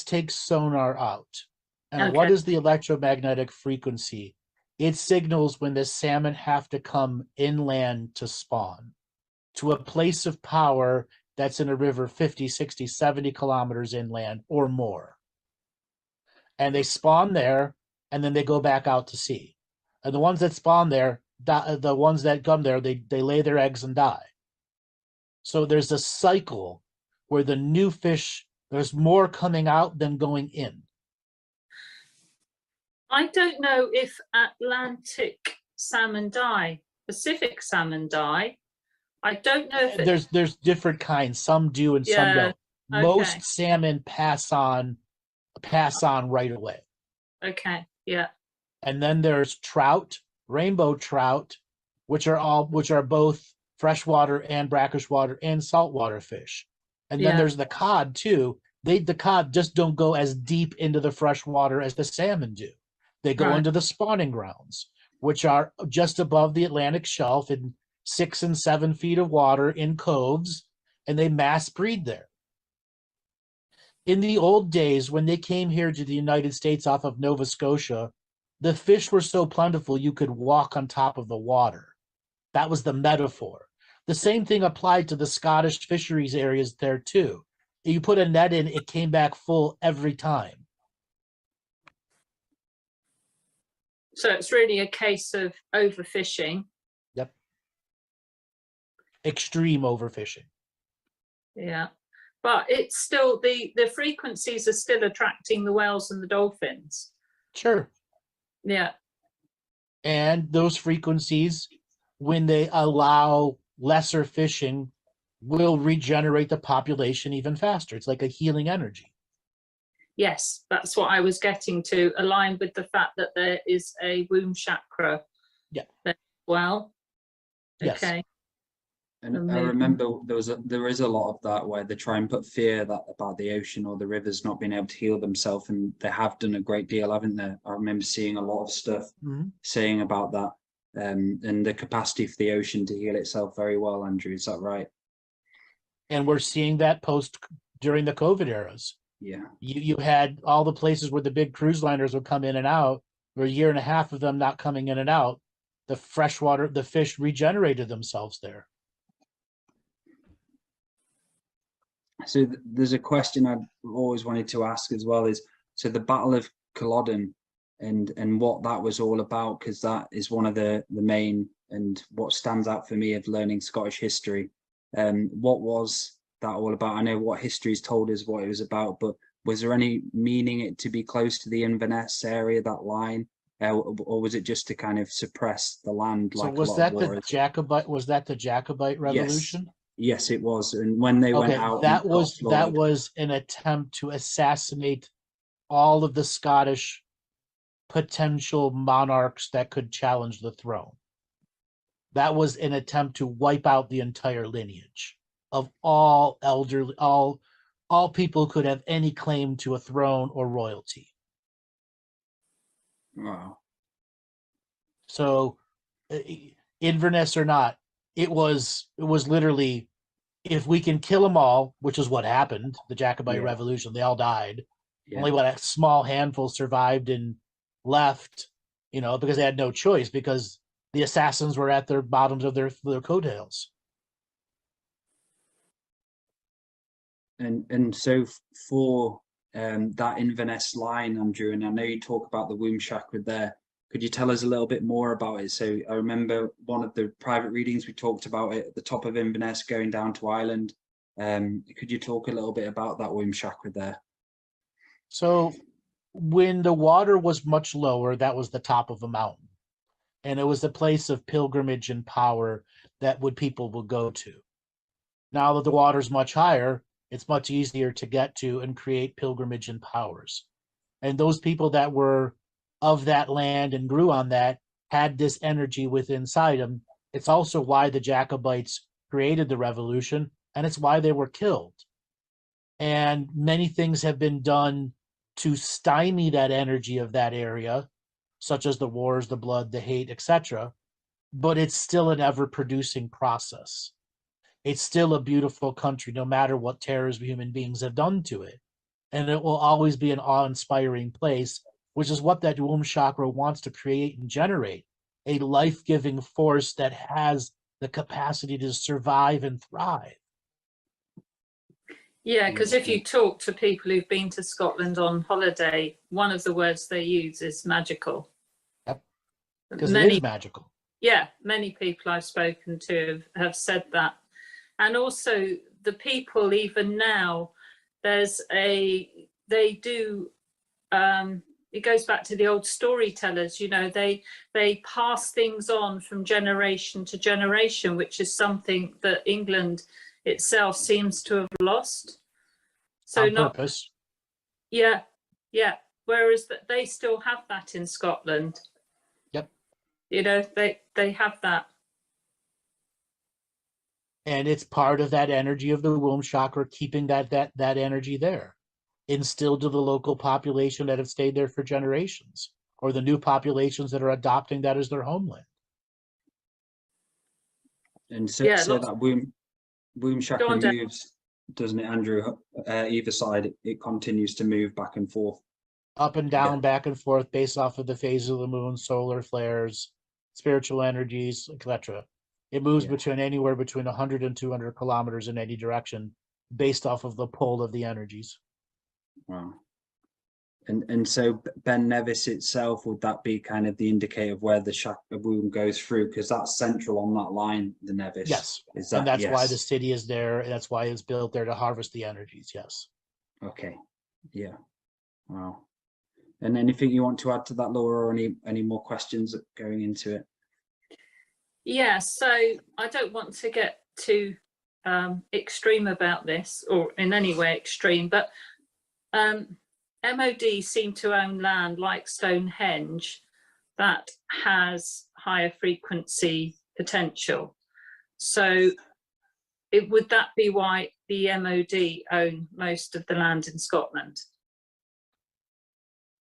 take sonar out. And okay. What is the electromagnetic frequency? It signals when the salmon have to come inland to spawn, to a place of power that's in a river 50, 60, 70 kilometers inland or more. And they spawn there, and then they go back out to sea. And the ones that spawn there, the ones that come there, they lay their eggs and die. So there's a cycle where the new fish, there's more coming out than going in. I don't know if Atlantic salmon die, Pacific salmon die. I don't know if there's different kinds. Some do and some don't. Most salmon pass on right away. Okay. Yeah. And then there's trout, rainbow trout, which are both freshwater and brackish water and saltwater fish. And then there's the cod too. The cod just don't go as deep into the fresh water as the salmon do. They go into the spawning grounds, which are just above the Atlantic shelf in 6 and 7 feet of water in coves, and they mass breed there. In the old days, when they came here to the United States off of Nova Scotia, the fish were so plentiful you could walk on top of the water. That was the metaphor. The same thing applied to the Scottish fisheries areas there too. You put a net in, it came back full every time. So it's really a case of overfishing. Yep. Extreme overfishing. Yeah. But it's still, the frequencies are still attracting the whales and the dolphins. Sure. Yeah. And those frequencies, when they allow lesser fishing, will regenerate the population even faster. It's like a healing energy. Yes, that's what I was getting to, aligned with the fact that there is a womb chakra. Yeah. Well, yes. Okay. And I remember there is a lot of that where they try and put fear about the ocean or the rivers not being able to heal themselves, and they have done a great deal, haven't they? I remember seeing a lot of stuff saying about that, and the capacity for the ocean to heal itself very well. Andrew, is that right? And we're seeing that during the COVID eras. Yeah. You had all the places where the big cruise liners would come in and out, or a year and a half of them not coming in and out. The freshwater, the fish regenerated themselves there. So there's a question I've always wanted to ask as well, is so the Battle of Culloden and what that was all about, because that is one of the main, and what stands out for me of learning Scottish history. What was that all about? I know what history's told us what it was about, but was there any meaning it to be close to the Inverness area, that line, or was it just to kind of suppress the land? So like was that the Jacobite? Was that the Jacobite Revolution? Yes, it was. And when they went out, that was an attempt to assassinate all of the Scottish potential monarchs that could challenge the throne. That was an attempt to wipe out the entire lineage of all elderly, all people who could have any claim to a throne or royalty. Wow. So, Inverness or not, it was literally, if we can kill them all, which is what happened, the Jacobite Revolution, they all died. Only a small handful survived and left, because they had no choice, because the assassins were at their bottoms of their coattails. And so for that Inverness line, Andrew, and I know you talk about the womb chakra there, could you tell us a little bit more about it? So I remember one of the private readings, we talked about it at the top of Inverness going down to Ireland. Could you talk a little bit about that womb chakra there? So when the water was much lower, that was the top of a mountain. And it was the place of pilgrimage and power that people would go to. Now that the water's much higher, it's much easier to get to and create pilgrimage and powers. And those people that were of that land and grew on that had this energy within inside them. It's also why the Jacobites created the revolution, and it's why they were killed. And many things have been done to stymie that energy of that area, such as the wars, the blood, the hate, etc. But it's still an ever-producing process. It's still a beautiful country, no matter what terrors human beings have done to it. And it will always be an awe-inspiring place, which is what that womb chakra wants to create and generate, a life-giving force that has the capacity to survive and thrive. Yeah, because if you talk to people who've been to Scotland on holiday, one of the words they use is magical. Yep. Because it is magical. Yeah, many people I've spoken to have said that. And also the people even now, it goes back to the old storytellers, you know, they pass things on from generation to generation, which is something that England itself seems to have lost. So on purpose. Yeah. Whereas that they still have that in Scotland. Yep. You know, they have that. And it's part of that energy of the womb chakra, keeping that energy there, instilled to the local population that have stayed there for generations, or the new populations that are adopting that as their homeland. And so, Yeah, so that womb chakra moves, doesn't it, Andrew? Either side, it continues to move back and forth. Up and down, back and forth, based off of the phase of the moon, solar flares, spiritual energies, etc. It moves anywhere between 100 and 200 kilometers in any direction, based off of the pull of the energies. Wow. And so Ben Nevis itself, would that be kind of the indicator of where the chakra womb goes through? Because that's central on that line, the Nevis. Yes. Is that, and that's why the city is there. And that's why it's built there, to harvest the energies. Yes. Okay. Yeah. Wow. And anything you want to add to that, Laura, or any more questions going into it? Yeah, so I don't want to get too extreme about this, or in any way extreme, but MOD seem to own land like Stonehenge that has higher frequency potential. So would that be why the MOD own most of the land in Scotland?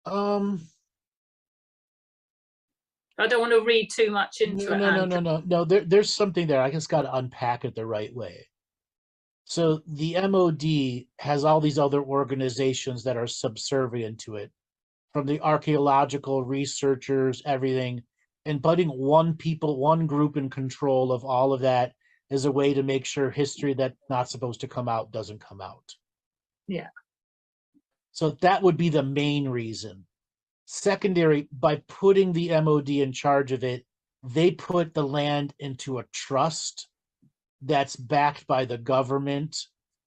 I don't want to read too much into it. No. There's something there. I just got to unpack it the right way. So the MOD has all these other organizations that are subservient to it, from the archaeological researchers, everything, and putting one group in control of all of that is a way to make sure history that's not supposed to come out doesn't come out. Yeah. So that would be the main reason. Secondary, by putting the MOD in charge of it, they put the land into a trust that's backed by the government,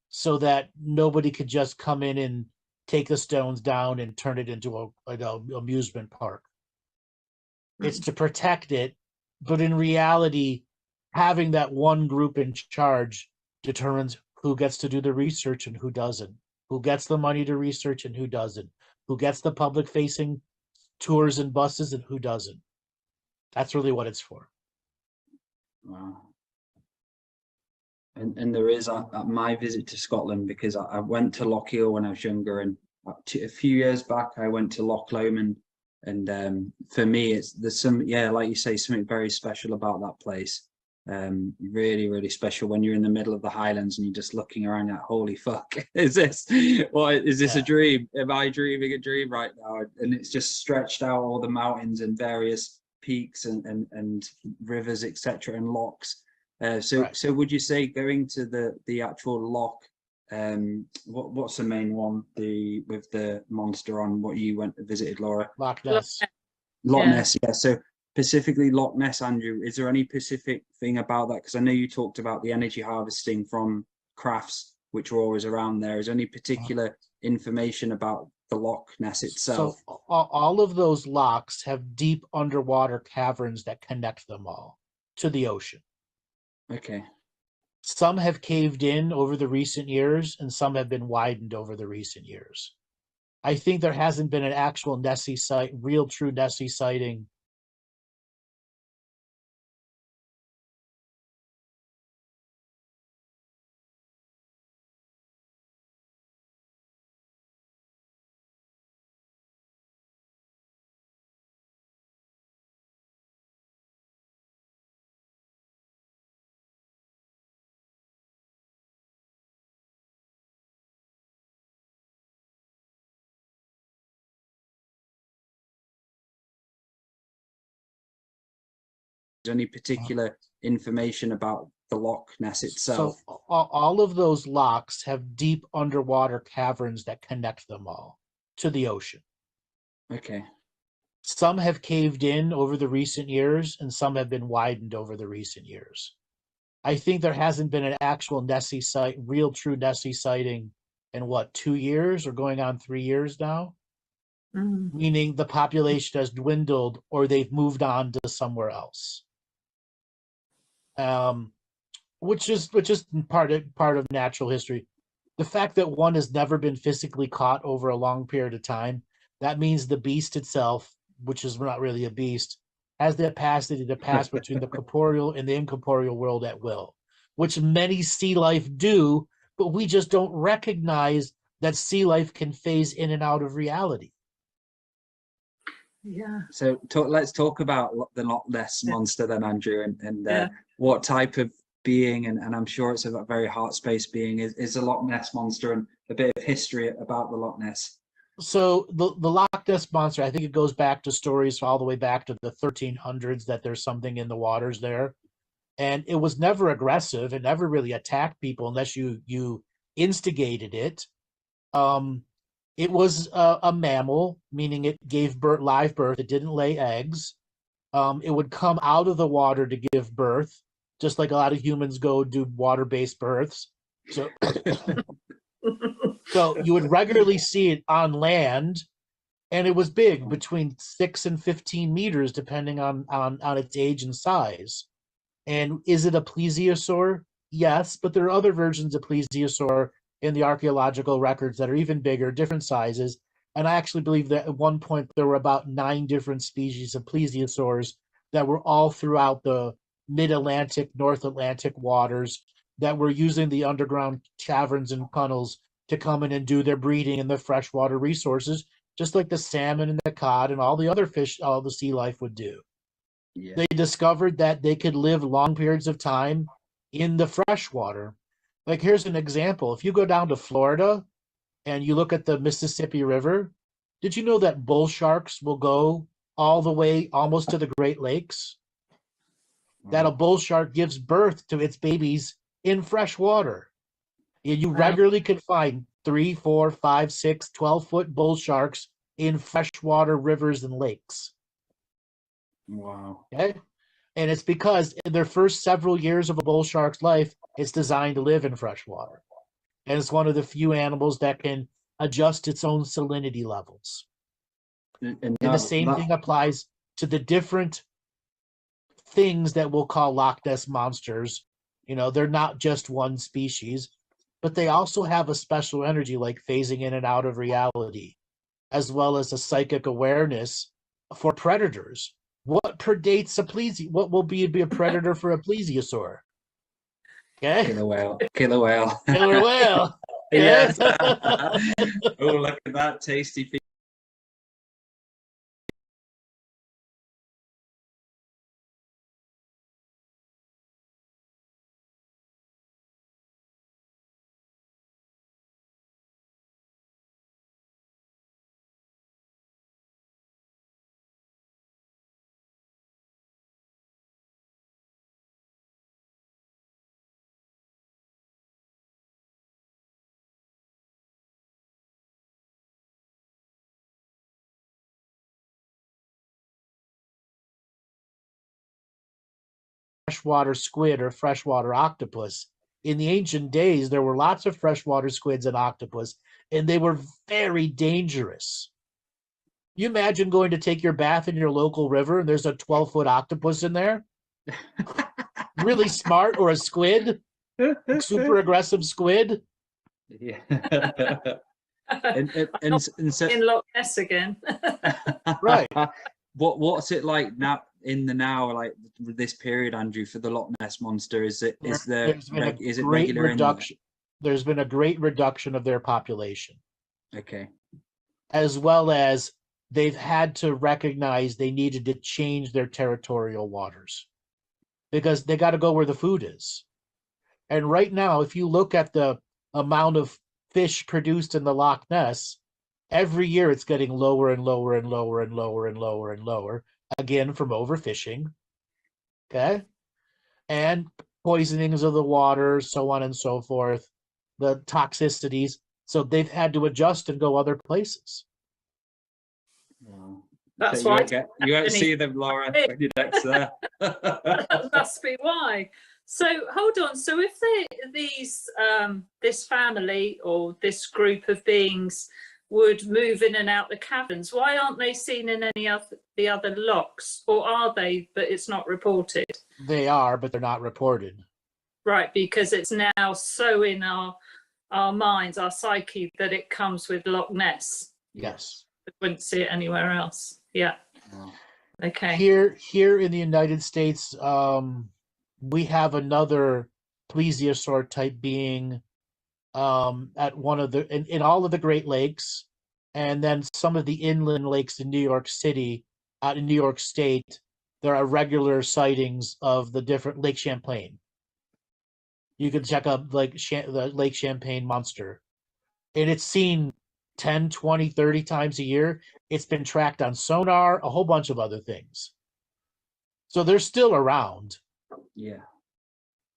so that nobody could just come in and take the stones down and turn it into an amusement park. It's to protect it, but in reality, having that one group in charge determines who gets to do the research and who doesn't, who gets the money to research and who doesn't, who gets the public-facing tours and buses and who doesn't. That's really what it's for. Wow. And there is at my visit to Scotland, because I went to Loch when I was younger, and a few years back I went to Loch Lomond, and for me there's some, like you say, something very special about that place. Really special when you're in the middle of the Highlands and you're just looking around like, holy fuck, is this a dream? Am I dreaming a dream right now? And it's just stretched out, all the mountains and various peaks and rivers, etc., and lochs. So would you say, going to the actual Loch, what's the main one, with the monster on, what you went visited, Laura? Loch Ness. Loch Ness, yeah. So specifically Loch Ness, Andrew, is there any specific thing about that? Because I know you talked about the energy harvesting from crafts, which were always around there. Is there any particular information about the Loch Ness itself? So all of those lochs have deep underwater caverns that connect them all to the ocean. Okay. Some have caved in over the recent years, and some have been widened over the recent years. I think there hasn't been an actual Nessie site, real true Nessie sighting any particular information about the Loch Ness itself? So all of those lochs have deep underwater caverns that connect them all to the ocean. Okay. Some have caved in over the recent years, and some have been widened over the recent years. I think there hasn't been an actual Nessie site, real true Nessie sighting in what, 2 years or going on 3 years now? Meaning the population has dwindled or they've moved on to somewhere else. Which is part of natural history. The fact that one has never been physically caught over a long period of time, that means the beast itself, which is not really a beast, has the capacity to pass between the corporeal and the incorporeal world at will, which many sea life do, but we just don't recognize that sea life can phase in and out of reality. Yeah. So let's talk about the Loch Ness monster then, Andrew, and Yeah. what type of being, and I'm sure it's a very heart space being, is the Loch Ness monster, and a bit of history about the Loch Ness. So the Loch Ness monster, I think it goes back to stories all the way back to the 1300s that there's something in the waters there. And it was never aggressive. It never really attacked people unless you instigated it. It was a mammal, meaning it gave birth, live birth. It didn't lay eggs. It would come out of the water to give birth, just like a lot of humans go do water-based births. So, so you would regularly see it on land, and it was big, between 6 and 15 meters, depending on its age and size. And is it a plesiosaur? Yes, but there are other versions of plesiosaur in the archaeological records that are even bigger, different sizes. And I actually believe that at one point there were about 9 different species of plesiosaurs that were all throughout the mid-Atlantic, North Atlantic waters that were using the underground caverns and tunnels to come in and do their breeding in the freshwater resources, just like the salmon and the cod and all the other fish, all the sea life would do. Yeah. They discovered that they could live long periods of time in the freshwater. Like, here's an example. If you go down to Florida and you look at the Mississippi River, did you know that bull sharks will go all the way almost to the Great Lakes? That a bull shark gives birth to its babies in fresh water. You regularly can find 3, 4, 5, 6, 12-foot bull sharks in freshwater rivers and lakes. Wow. Okay? And it's because in their first several years of a bull shark's life, it's designed to live in freshwater. And it's one of the few animals that can adjust its own salinity levels. And the same thing applies to the different things that we'll call Loch Ness monsters. You know, they're not just one species, but they also have a special energy, like phasing in and out of reality, as well as a psychic awareness for predators. What predates a plesio? What will be a predator for a plesiosaur? Okay. Killer whale. Killer whale. Killer whale. Yes. Oh, look at that tasty feed. Freshwater squid or freshwater octopus. In the ancient days, there were lots of freshwater squids and octopus, and they were very dangerous. You imagine going to take your bath in your local river and there's a 12-foot octopus in there? Really smart, or a squid? Super aggressive squid? Yeah. and so, in Loch Ness again. Right. What's it like now, like this period, Andrew, for the Loch Ness monster? Is it regular reduction? There's been a great reduction of their population. Okay. As well as they've had to recognize they needed to change their territorial waters because they got to go where the food is. And right now, if you look at the amount of fish produced in the Loch Ness, every year it's getting lower and lower and lower and lower and lower and lower, again from overfishing. Okay. And poisonings of the water, so on and so forth, the toxicities. So they've had to adjust and go other places. Wow. That's So why you won't see them, Laura, when your deck's there. that must be why. So hold on. So if this family or this group of beings would move in and out the caverns, why aren't they seen in any of the other locks? Or are they, but it's not reported? They are, but they're not reported. Right, because it's now so in our minds, our psyche, that it comes with Loch Ness. Yes. We wouldn't see it anywhere else. Yeah. Wow. Okay. Here in the United States, we have another plesiosaur type being at one of the in all of the Great Lakes, and then some of the inland lakes in New York City, out in New York State. There are regular sightings of the different Lake Champlain. You can check out like the Lake Champlain monster, and it's seen 10, 20, 30 times a year. It's been tracked on sonar, a whole bunch of other things. So they're still around. Yeah.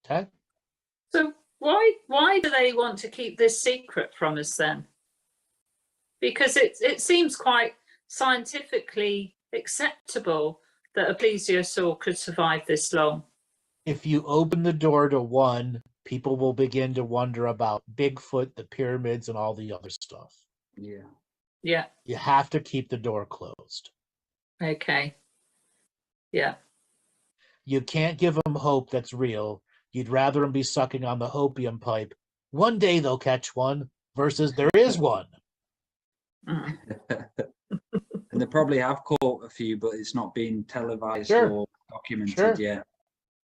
Okay. So why do they want to keep this secret from us then? Because it seems quite scientifically acceptable that a plesiosaur could survive this long. If you open the door to one, people will begin to wonder about Bigfoot, the pyramids, and all the other stuff. Yeah. Yeah. You have to keep the door closed. Okay. Yeah. You can't give them hope that's real. You'd rather them be sucking on the hopium pipe. One day they'll catch one versus there is one. Mm. And they probably have caught a few, but it's not been televised or documented Sure. yet.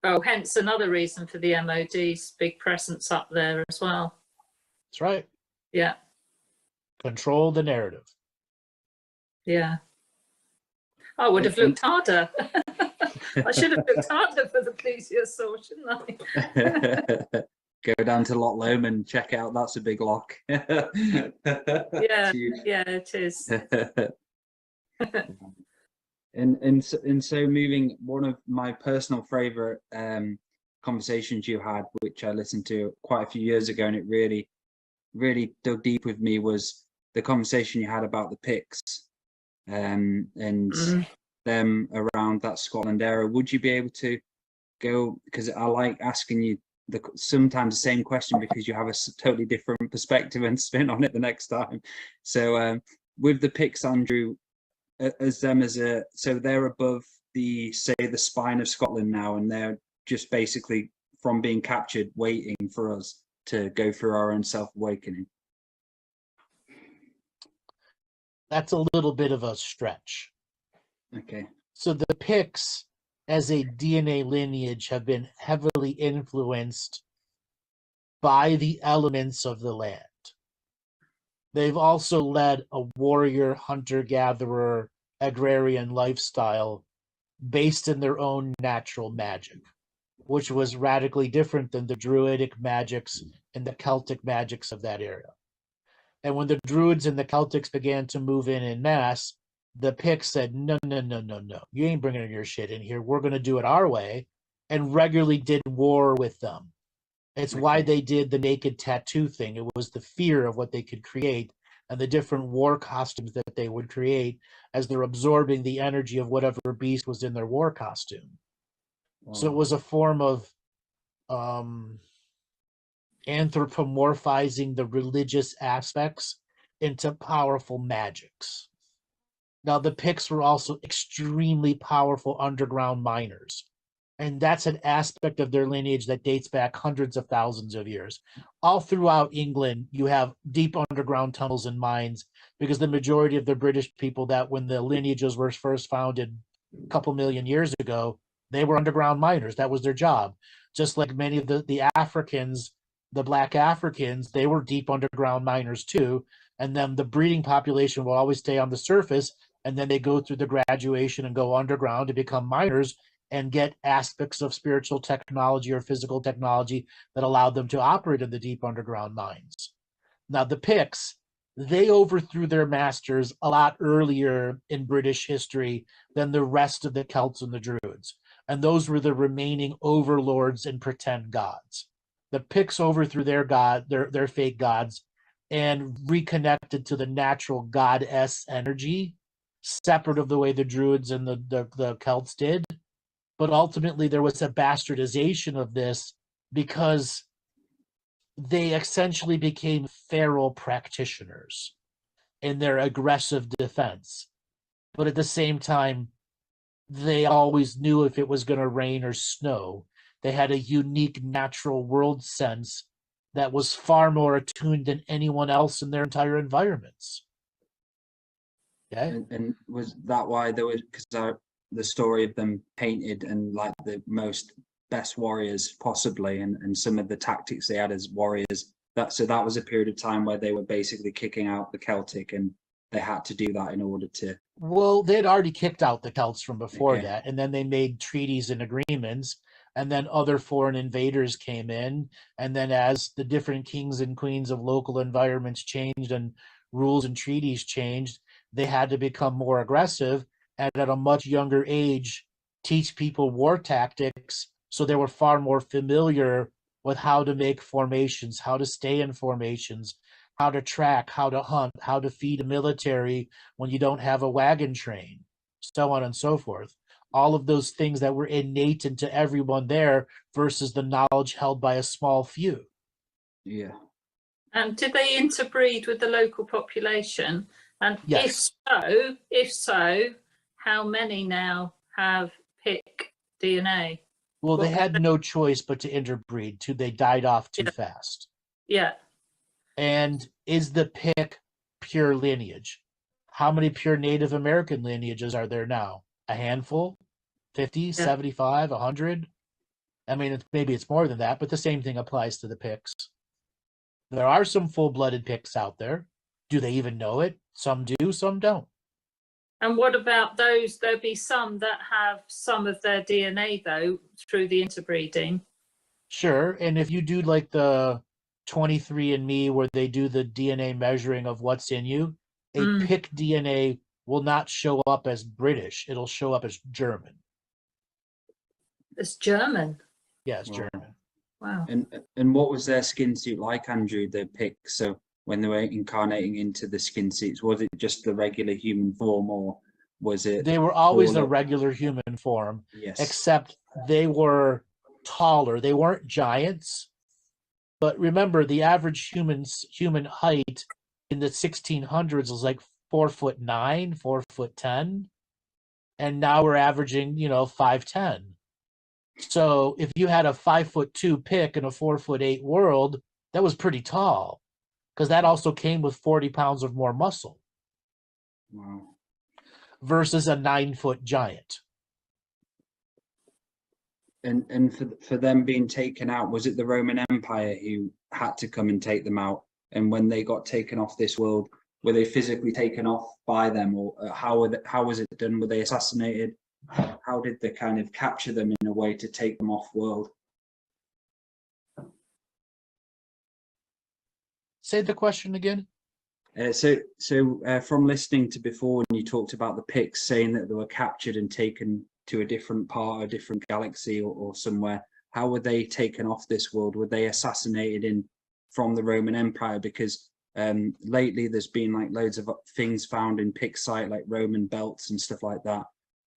Oh, hence another reason for the MOD's big presence up there as well. That's right. Yeah. Control the narrative. Yeah. I would have looked harder. I should have looked harder for the plesiosaur, shouldn't I? Go down to Loch Lomond and check out. That's a big loch. Yeah, yeah, it is. And so moving, one of my personal favorite conversations you had, which I listened to quite a few years ago, and it really dug deep with me, was the conversation you had about the Picts and them around that Scotland area. Would you be able to go, because I like asking you sometimes the same question because you have a totally different perspective and spin on it the next time. So with the Picts, Andrew, so they're above the spine of Scotland now, and they're just basically, from being captured, waiting for us to go through our own self-awakening. That's a little bit of a stretch. Okay. So the Picts, as a DNA lineage, have been heavily influenced by the elements of the land. They've also led a warrior, hunter-gatherer, agrarian lifestyle based in their own natural magic, which was radically different than the druidic magics and the Celtic magics of that era. And when the Druids and the Celtics began to move in masse, the Picts said, no, you ain't bringing your shit in here. We're going to do it our way, and regularly did war with them. It's why they did the naked tattoo thing. It was the fear of what they could create and the different war costumes that they would create as they're absorbing the energy of whatever beast was in their war costume. Wow. So it was a form of anthropomorphizing the religious aspects into powerful magics. Now, the Picts were also extremely powerful underground miners. And that's an aspect of their lineage that dates back hundreds of thousands of years. All throughout England, you have deep underground tunnels and mines, because the majority of the British people, that when the lineages were first founded a couple million years ago, they were underground miners. That was their job. Just like many of the Africans, the Black Africans, they were deep underground miners too. And then the breeding population will always stay on the surface, and then they go through the graduation and go underground to become miners and get aspects of spiritual technology or physical technology that allowed them to operate in the deep underground mines. Now, the Picts, they overthrew their masters a lot earlier in British history than the rest of the Celts and the Druids. and those were the remaining overlords and pretend gods. The Picts overthrew their god, their fake gods, and reconnected to the natural goddess energy, separate of the way the Druids and the Celts did. But ultimately, there was a bastardization of this because they essentially became feral practitioners in their aggressive defense. But at the same time, they always knew if it was going to rain or snow. They had a unique natural world sense that was far more attuned than anyone else in their entire environments. Okay? And was that why there was, because the story of them painted and like the most best warriors possibly, and some of the tactics they had as warriors, so that was a period of time where they were basically kicking out the Celtic, and they had to do that in order to... Well, they'd already kicked out the Celts from before Okay. that, and then they made treaties and agreements, and then other foreign invaders came in, and then as the different kings and queens of local environments changed and rules and treaties changed, they had to become more aggressive, and at a much younger age teach people war tactics, so they were far more familiar with how to make formations, how to stay in formations, how to track, how to hunt, how to feed a military when you don't have a wagon train, so on and so forth. All of those things that were innate into everyone there versus the knowledge held by a small few. Yeah. And did they interbreed with the local population? And Yes. if so, how many now have Pict DNA? Well, they What had no choice but to interbreed. They died off too fast. Yeah. And is the Pict pure lineage? How many pure Native American lineages are there now? A handful? 50, 75, 100? I mean, maybe it's more than that, but the same thing applies to the Picts. There are some full-blooded Picts out there. Do they even know it? Some do, some don't. And what about those? There'll be some that have some of their DNA, though, through the interbreeding. Sure, and if you do like the 23andMe, where they do the DNA measuring of what's in you, a Pict DNA will not show up as British. It'll show up as German. It's German. Yeah, it's Wow. German. Wow. And what was their skin suit like, Andrew, the Picts? So when they were incarnating into the skin suits, was it just the regular human form, or was it... They were always a taller? regular human form, Yes. except they were taller. They weren't giants. But remember, the average human height in the 1600s was like 4'9", 4'10", and now we're averaging, 5'10". So if you had a 5'2" Pict in a 4'8" world, that was pretty tall, because that also came with 40 pounds of more muscle. Wow. Versus a 9-foot giant. And for them being taken out, was it the Roman Empire who had to come and take them out? And when they got taken off this world, were they physically taken off by them, or how was it done? Were they assassinated? How did they kind of capture them in a way to take them off world? Say the question again. So from listening to before, when you talked about the Picts saying that they were captured and taken to a different part, a different galaxy or somewhere, how were they taken off this world? Were they assassinated from the Roman Empire? Because lately there's been like loads of things found in Pict site, like Roman belts and stuff like that.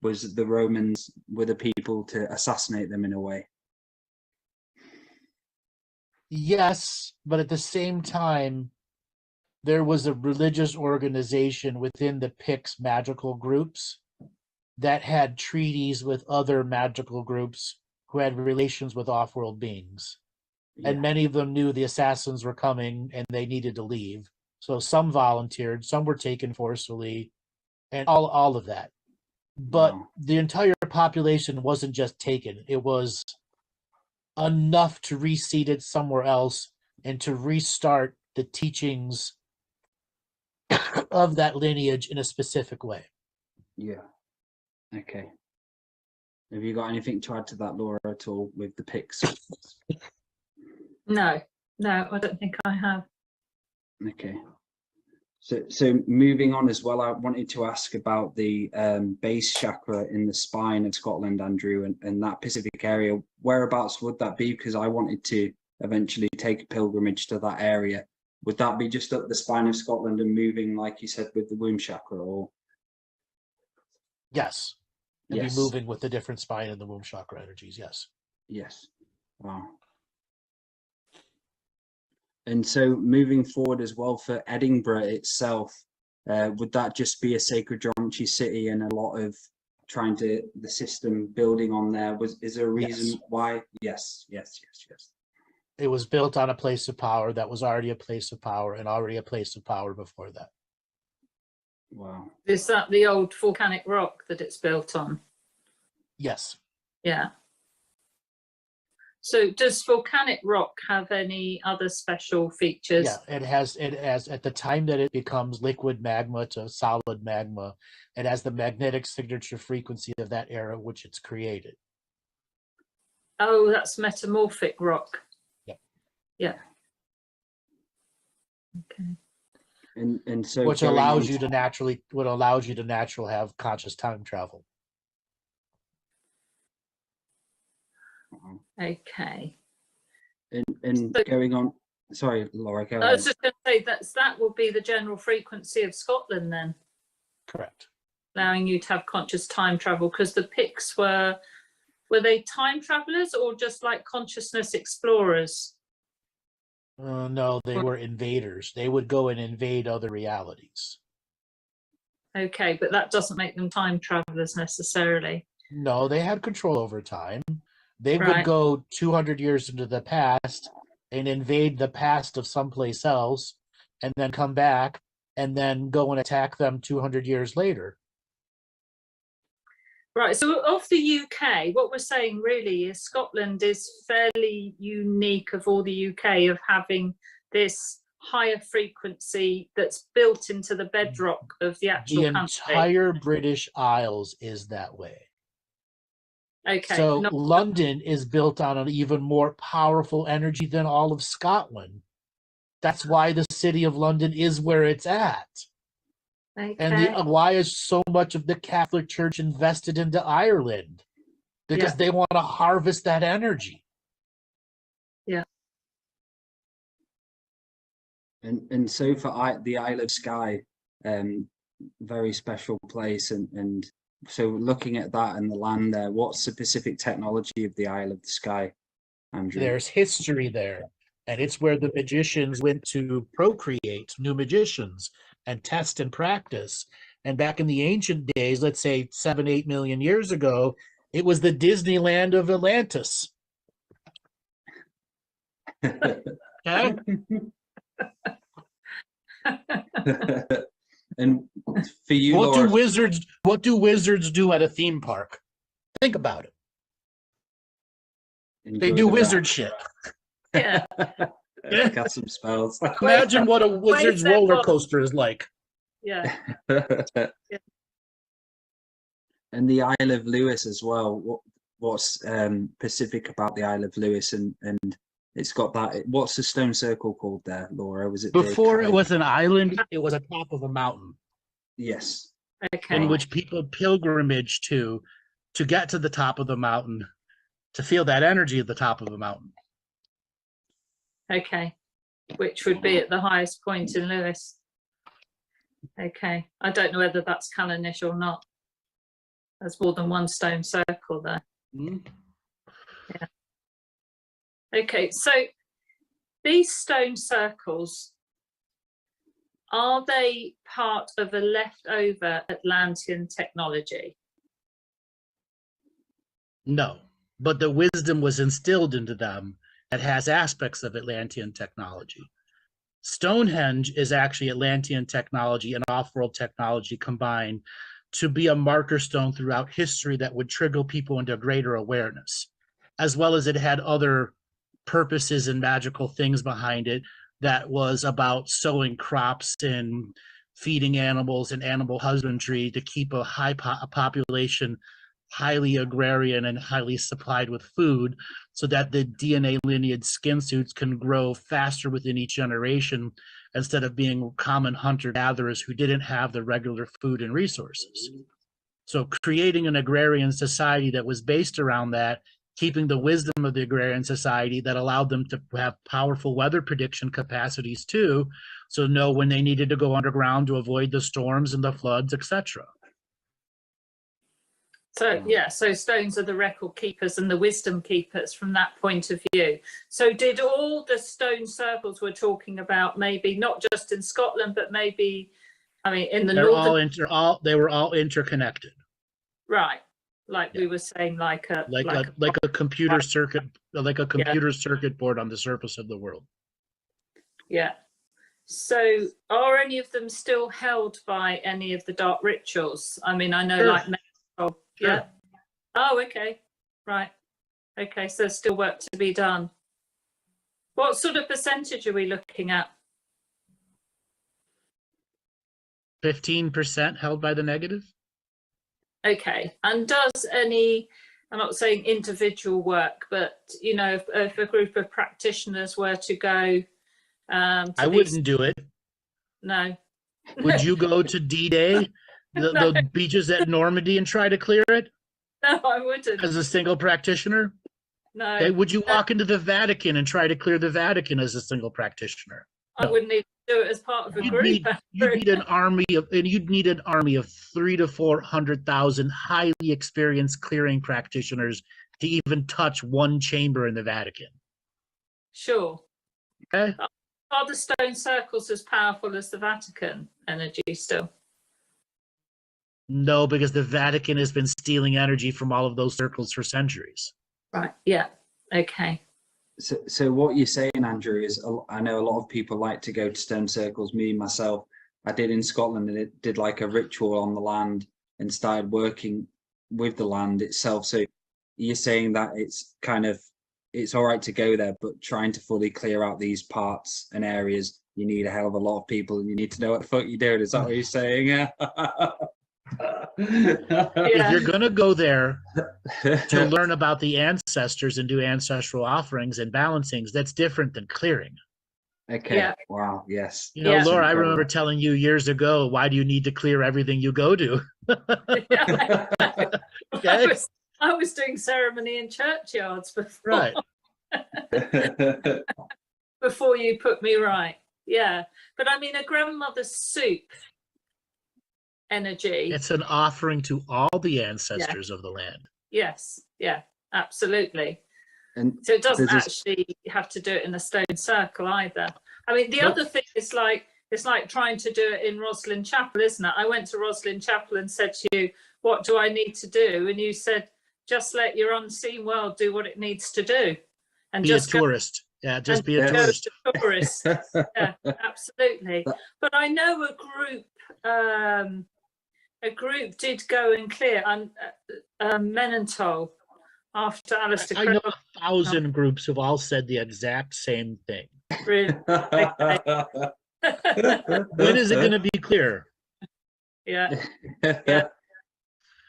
Was the Romans were the people to assassinate them in a way? Yes, but at the same time, there was a religious organization within the Picts magical groups that had treaties with other magical groups who had relations with off-world beings. Yeah. And many of them knew the assassins were coming and they needed to leave. So some volunteered, some were taken forcefully, and all of that. But wow. The entire population wasn't just taken. It was enough to reseed it somewhere else and to restart the teachings of that lineage in a specific way. Yeah. Okay. Have you got anything to add to that, Laura, at all with the Picts? No, I don't think I have. Okay. So moving on as well, I wanted to ask about the base chakra in the spine of Scotland, Andrew, and that Pacific area. Whereabouts would that be? Because I wanted to eventually take a pilgrimage to that area. Would that be just up the spine of Scotland and moving, like you said, with the womb chakra, or? Yes. And Yes. be moving with the different spine and the womb chakra energies. Yes. Yes. Wow. And so moving forward as well for Edinburgh itself, would that just be a sacred geometry city and a lot of trying to the system building on there? Is there a reason why? Yes. It was built on a place of power that was already a place of power and already a place of power before that. Wow. Is that the old volcanic rock that it's built on? Yes. Yeah. So does volcanic rock have any other special features? Yeah, it has at the time that it becomes liquid magma to solid magma, it has the magnetic signature frequency of that era which it's created. Oh, that's metamorphic rock. Yep. Yeah. Okay. And so which allows you to naturally have conscious time travel. Okay. And So, going on, sorry, Laura, go ahead. I was just going to say that will be the general frequency of Scotland then. Correct. Allowing you to have conscious time travel, because the Picts were they time travelers or just like consciousness explorers? No, they were invaders. They would go and invade other realities. Okay, but that doesn't make them time travelers necessarily. No, they had control over time. They Right. would go 200 years into the past and invade the past of someplace else and then come back and then go and attack them 200 years later. Right, so of the UK, what we're saying really is Scotland is fairly unique of all the UK of having this higher frequency that's built into the bedrock of the actual The country. entire British Isles is that way. Okay. So London is built on an even more powerful energy than all of Scotland. That's why the city of London is where it's at. Okay. And why is so much of the Catholic Church invested into Ireland? Because they want to harvest that energy. Yeah. And so for the Isle of Skye, very special place, and so looking at that and the land there, what's the specific technology of the Isle of the Skye, Andrew? There's history there, and it's where the magicians went to procreate new magicians and test and practice. And back in the ancient days, let's say 7-8 million years ago, it was the Disneyland of Atlantis. Okay? And for you, what Laura, do wizards do at a theme park? Think about it. They do wizard shit. Yeah. Cast some spells. Imagine what a wizard's roller coaster is like. Yeah. And the Isle of Lewis as well. What's specific about the Isle of Lewis, and it's got that. What's the stone circle called there, Laura? Was it before it was an island? It was a top of a mountain. Yes. Okay. In which people pilgrimage to get to the top of the mountain, to feel that energy at the top of the mountain. Okay. Which would be at the highest point in Lewis. Okay. I don't know whether that's canonish or not. There's more than one stone circle there. Mm-hmm. Yeah. Okay, so these stone circles, are they part of a leftover Atlantean technology? No, but the wisdom was instilled into them that has aspects of Atlantean technology. Stonehenge is actually Atlantean technology and off-world technology combined to be a marker stone throughout history that would trigger people into greater awareness, as well as it had other purposes and magical things behind it that was about sowing crops and feeding animals and animal husbandry to keep a high population highly agrarian and highly supplied with food, so that the DNA lineage skin suits can grow faster within each generation, instead of being common hunter-gatherers who didn't have the regular food and resources. So creating an agrarian society that was based around that, keeping the wisdom of the agrarian society that allowed them to have powerful weather prediction capacities too, so know when they needed to go underground to avoid the storms and the floods, etc. So yeah, so stones are the record keepers and the wisdom keepers from that point of view. So did all the stone circles we're talking about, maybe not just in Scotland, but maybe, I mean, in the northern... They were all interconnected. Right, like we were saying, like a computer circuit, like a computer circuit board on the surface of the world. Yeah. So are any of them still held by any of the dark rituals? I mean, I know like yeah. Oh, okay. Right. Okay. So there's still work to be done. What sort of percentage are we looking at? 15% held by the negative. Okay. And does any, I'm not saying individual work, but, you know, if a group of practitioners were to go I wouldn't do it. No. Would you go to D-Day, the beaches at Normandy, and try to clear it? No, I wouldn't. As a single practitioner? No. Okay. Would you walk into the Vatican and try to clear the Vatican as a single practitioner? I wouldn't even do it as part of a group. You'd need an army of 300,000 to 400,000 highly experienced clearing practitioners to even touch one chamber in the Vatican. Sure. Okay. Are the stone circles as powerful as the Vatican energy still? No, because the Vatican has been stealing energy from all of those circles for centuries. Right. Yeah. Okay. So what you're saying, Andrew, is I know a lot of people like to go to stone circles. Me, myself, I did in Scotland, and it did like a ritual on the land and started working with the land itself. So you're saying that it's all right to go there, but trying to fully clear out these parts and areas, you need a hell of a lot of people, and you need to know what the fuck you're doing. Is that what you're saying? Yeah. If you're going to go there to learn about the ancestors and do ancestral offerings and balancings, that's different than clearing. Okay. Yeah. Wow. Yes. You know, Laura, I remember telling you years ago, why do you need to clear everything you go to? Okay. I was doing ceremony in churchyards before. Right. Before you put me right. Yeah. But I mean, a grandmother's soup energy. It's an offering to all the ancestors of the land. Yes. Yeah, absolutely. And so it doesn't actually have to do it in a stone circle either. I mean, the other thing is it's like trying to do it in Roslin Chapel, isn't it? I went to Roslin Chapel and said to you, what do I need to do? And you said, just let your unseen world do what it needs to do. And be just a tourist. Yeah, just be a tourist. Yeah, absolutely. But I know a group did go and clear Menentol after Alistair. I know 1,000 groups have all said the exact same thing. Really? When is it going to be clear? Yeah.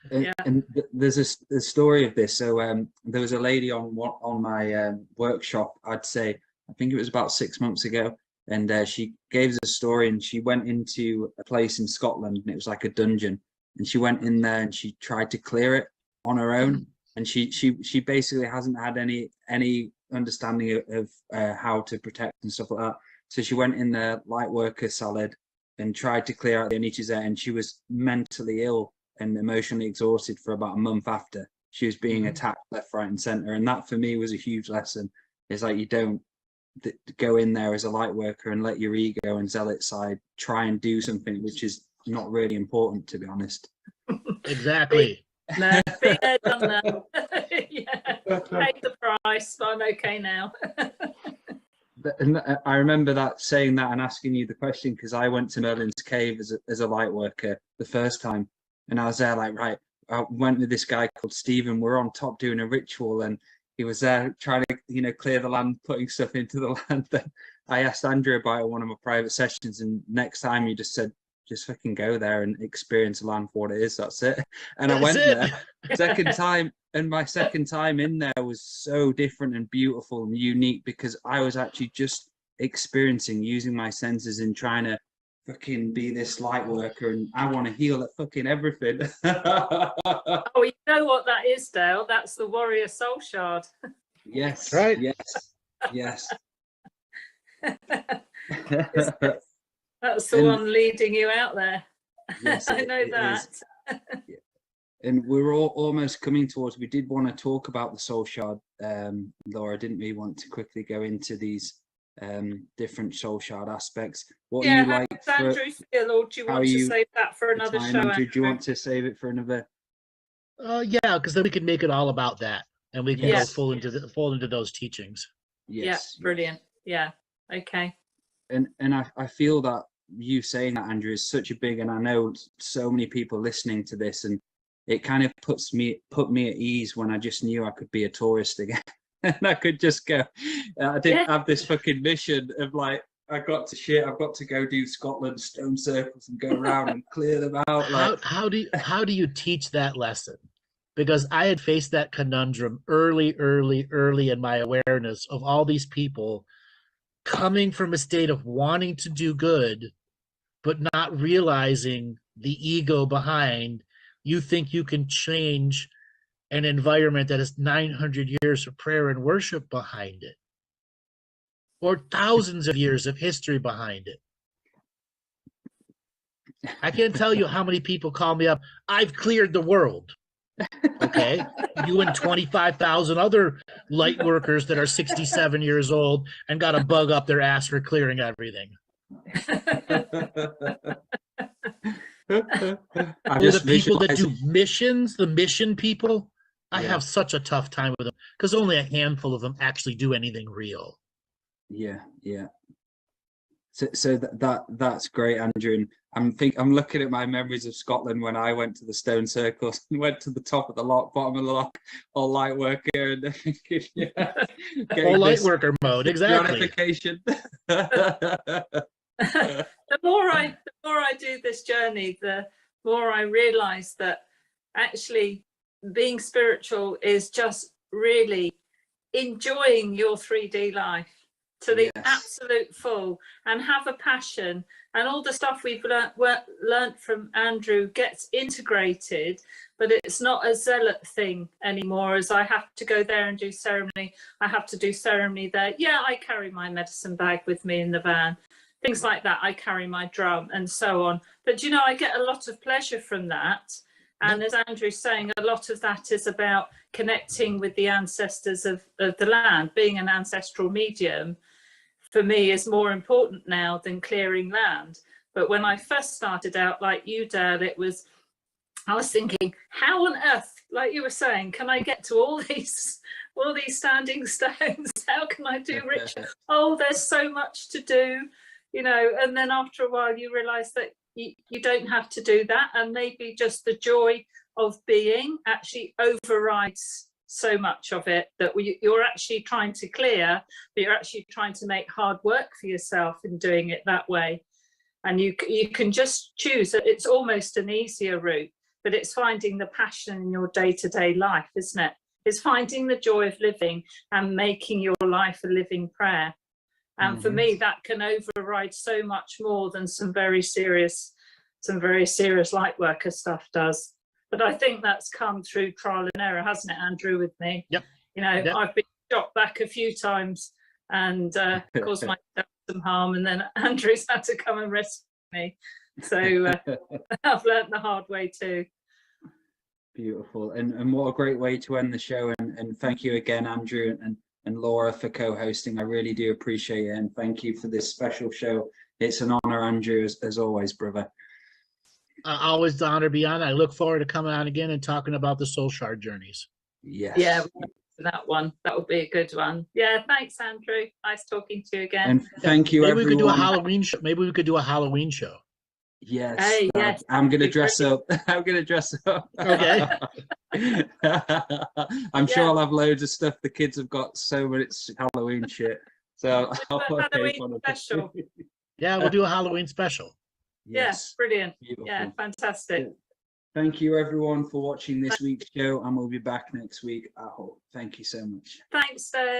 Yeah. And there's a story of this. So there was a lady on my workshop, I'd say, I think it was about 6 months ago, and she gave us a story, and she went into a place in Scotland, and it was like a dungeon, and she went in there and she tried to clear it on her own, and she basically hasn't had any understanding of how to protect and stuff like that. So she went in there, light worker salad, and tried to clear out the niches there, and she was mentally ill and emotionally exhausted for about a month after. She was being attacked left, right, and center. And that for me was a huge lesson. It's like, you don't go in there as a light worker and let your ego and zealot side try and do something which is not really important, to be honest. Exactly. No, been there, done that. Yeah, paid the price, but I'm okay now. And I remember saying that and asking you the question, because I went to Merlin's Cave as a light worker the first time, and I was there like, right, I went with this guy called Stephen. We're on top doing a ritual, and he was there trying to clear the land, putting stuff into the land. Then I asked Andrew about it in one of my private sessions, and next time he just said, just fucking go there and experience land for what it is. That's it. And I went it. there second time, and my second time in there was so different and beautiful and unique, because I was actually just experiencing, using my senses and trying to fucking be this light worker, and I want to heal at fucking everything. Oh, you know what that is, Dale? That's the warrior soul shard. Yes, Right. yes. That's the one leading you out there. Yes, I know that. And we're all almost coming towards, we did want to talk about the soul shard, Laura, didn't we want to quickly go into these different soul shard aspects? What are you like for Andrew feel, or do you want to save that for another show? Andrew, do you want to save it for another? Yeah, because then we can make it all about that, and we can go full into those teachings. Yes. Yeah, brilliant. Yeah. Okay. And I feel that you saying that, Andrew, is such a big, and I know so many people listening to this, and it kind of put me at ease when I just knew I could be a tourist again. And I could just go. I didn't have this fucking mission of like, I've got to go do Scotland stone circles and go around and clear them out. Like, how do you teach that lesson? Because I had faced that conundrum early in my awareness of all these people coming from a state of wanting to do good, but not realizing the ego behind. You think you can change an environment that has 900 years of prayer and worship behind it, or thousands of years of history behind it. I can't tell you how many people call me up. I've cleared the world. Okay, you and 25,000 other light workers that are 67 years old and got a bug up their ass for clearing everything. The people that do missions, the mission people, I have such a tough time with them because only a handful of them actually do anything real. Yeah. So that's great, Andrew. And I'm looking at my memories of Scotland when I went to the stone circles and went to the top of the Loch, bottom of the Loch, all light worker and all light worker mode, exactly. Gratification. The more I do this journey, the more I realize that actually being spiritual is just really enjoying your 3D life to the absolute full, and have a passion, and all the stuff we've learnt from Andrew gets integrated, but it's not a zealot thing anymore, as I have to go there and do ceremony, I have to do ceremony there. Yeah, I carry my medicine bag with me in the van, things like that. I carry my drum and so on, but you know, I get a lot of pleasure from that. And as Andrew's saying, a lot of that is about connecting with the ancestors of the land. Being an ancestral medium, for me, is more important now than clearing land. But when I first started out, like you, Dale, I was thinking, how on earth, like you were saying, can I get to all these standing stones? How can I do ritual? Oh, there's so much to do, you know. And then after a while, you realise that you don't have to do that, and maybe just the joy of being actually overrides so much of it that you're actually trying to clear, but you're actually trying to make hard work for yourself in doing it that way. And you can just choose. It's almost an easier route, but it's finding the passion in your day-to-day life, isn't it? It's finding the joy of living and making your life a living prayer. And for me, that can override so much more than some very serious light worker stuff does. But I think that's come through trial and error, hasn't it, Andrew, with me? Yep. You know, I've been shot back a few times and caused myself some harm, and then Andrew's had to come and rescue me. So I've learned the hard way too. Beautiful. And what a great way to end the show. And thank you again, Andrew and Laura, for co-hosting. I really do appreciate it. And thank you for this special show. It's an honor, Andrew, as always, brother. Always the honor beyond. I look forward to coming on again and talking about the soul shard journeys. Yes. Yeah, that one. That would be a good one. Yeah, thanks, Andrew. Nice talking to you again. And thank you, maybe everyone. We could do a Halloween show. Maybe we could do a Halloween show. Yes. Hey, yes. I'm going to dress up. I'm going to dress up. Okay. I'm sure I'll have loads of stuff. The kids have got so much Halloween shit. So I'll Halloween special. Yeah, we'll do a Halloween special. Yes. Brilliant. Beautiful. Yeah, fantastic. Thank you everyone for watching this week's show, and we'll be back next week, I hope. Thank you so much. Thanks, Dave.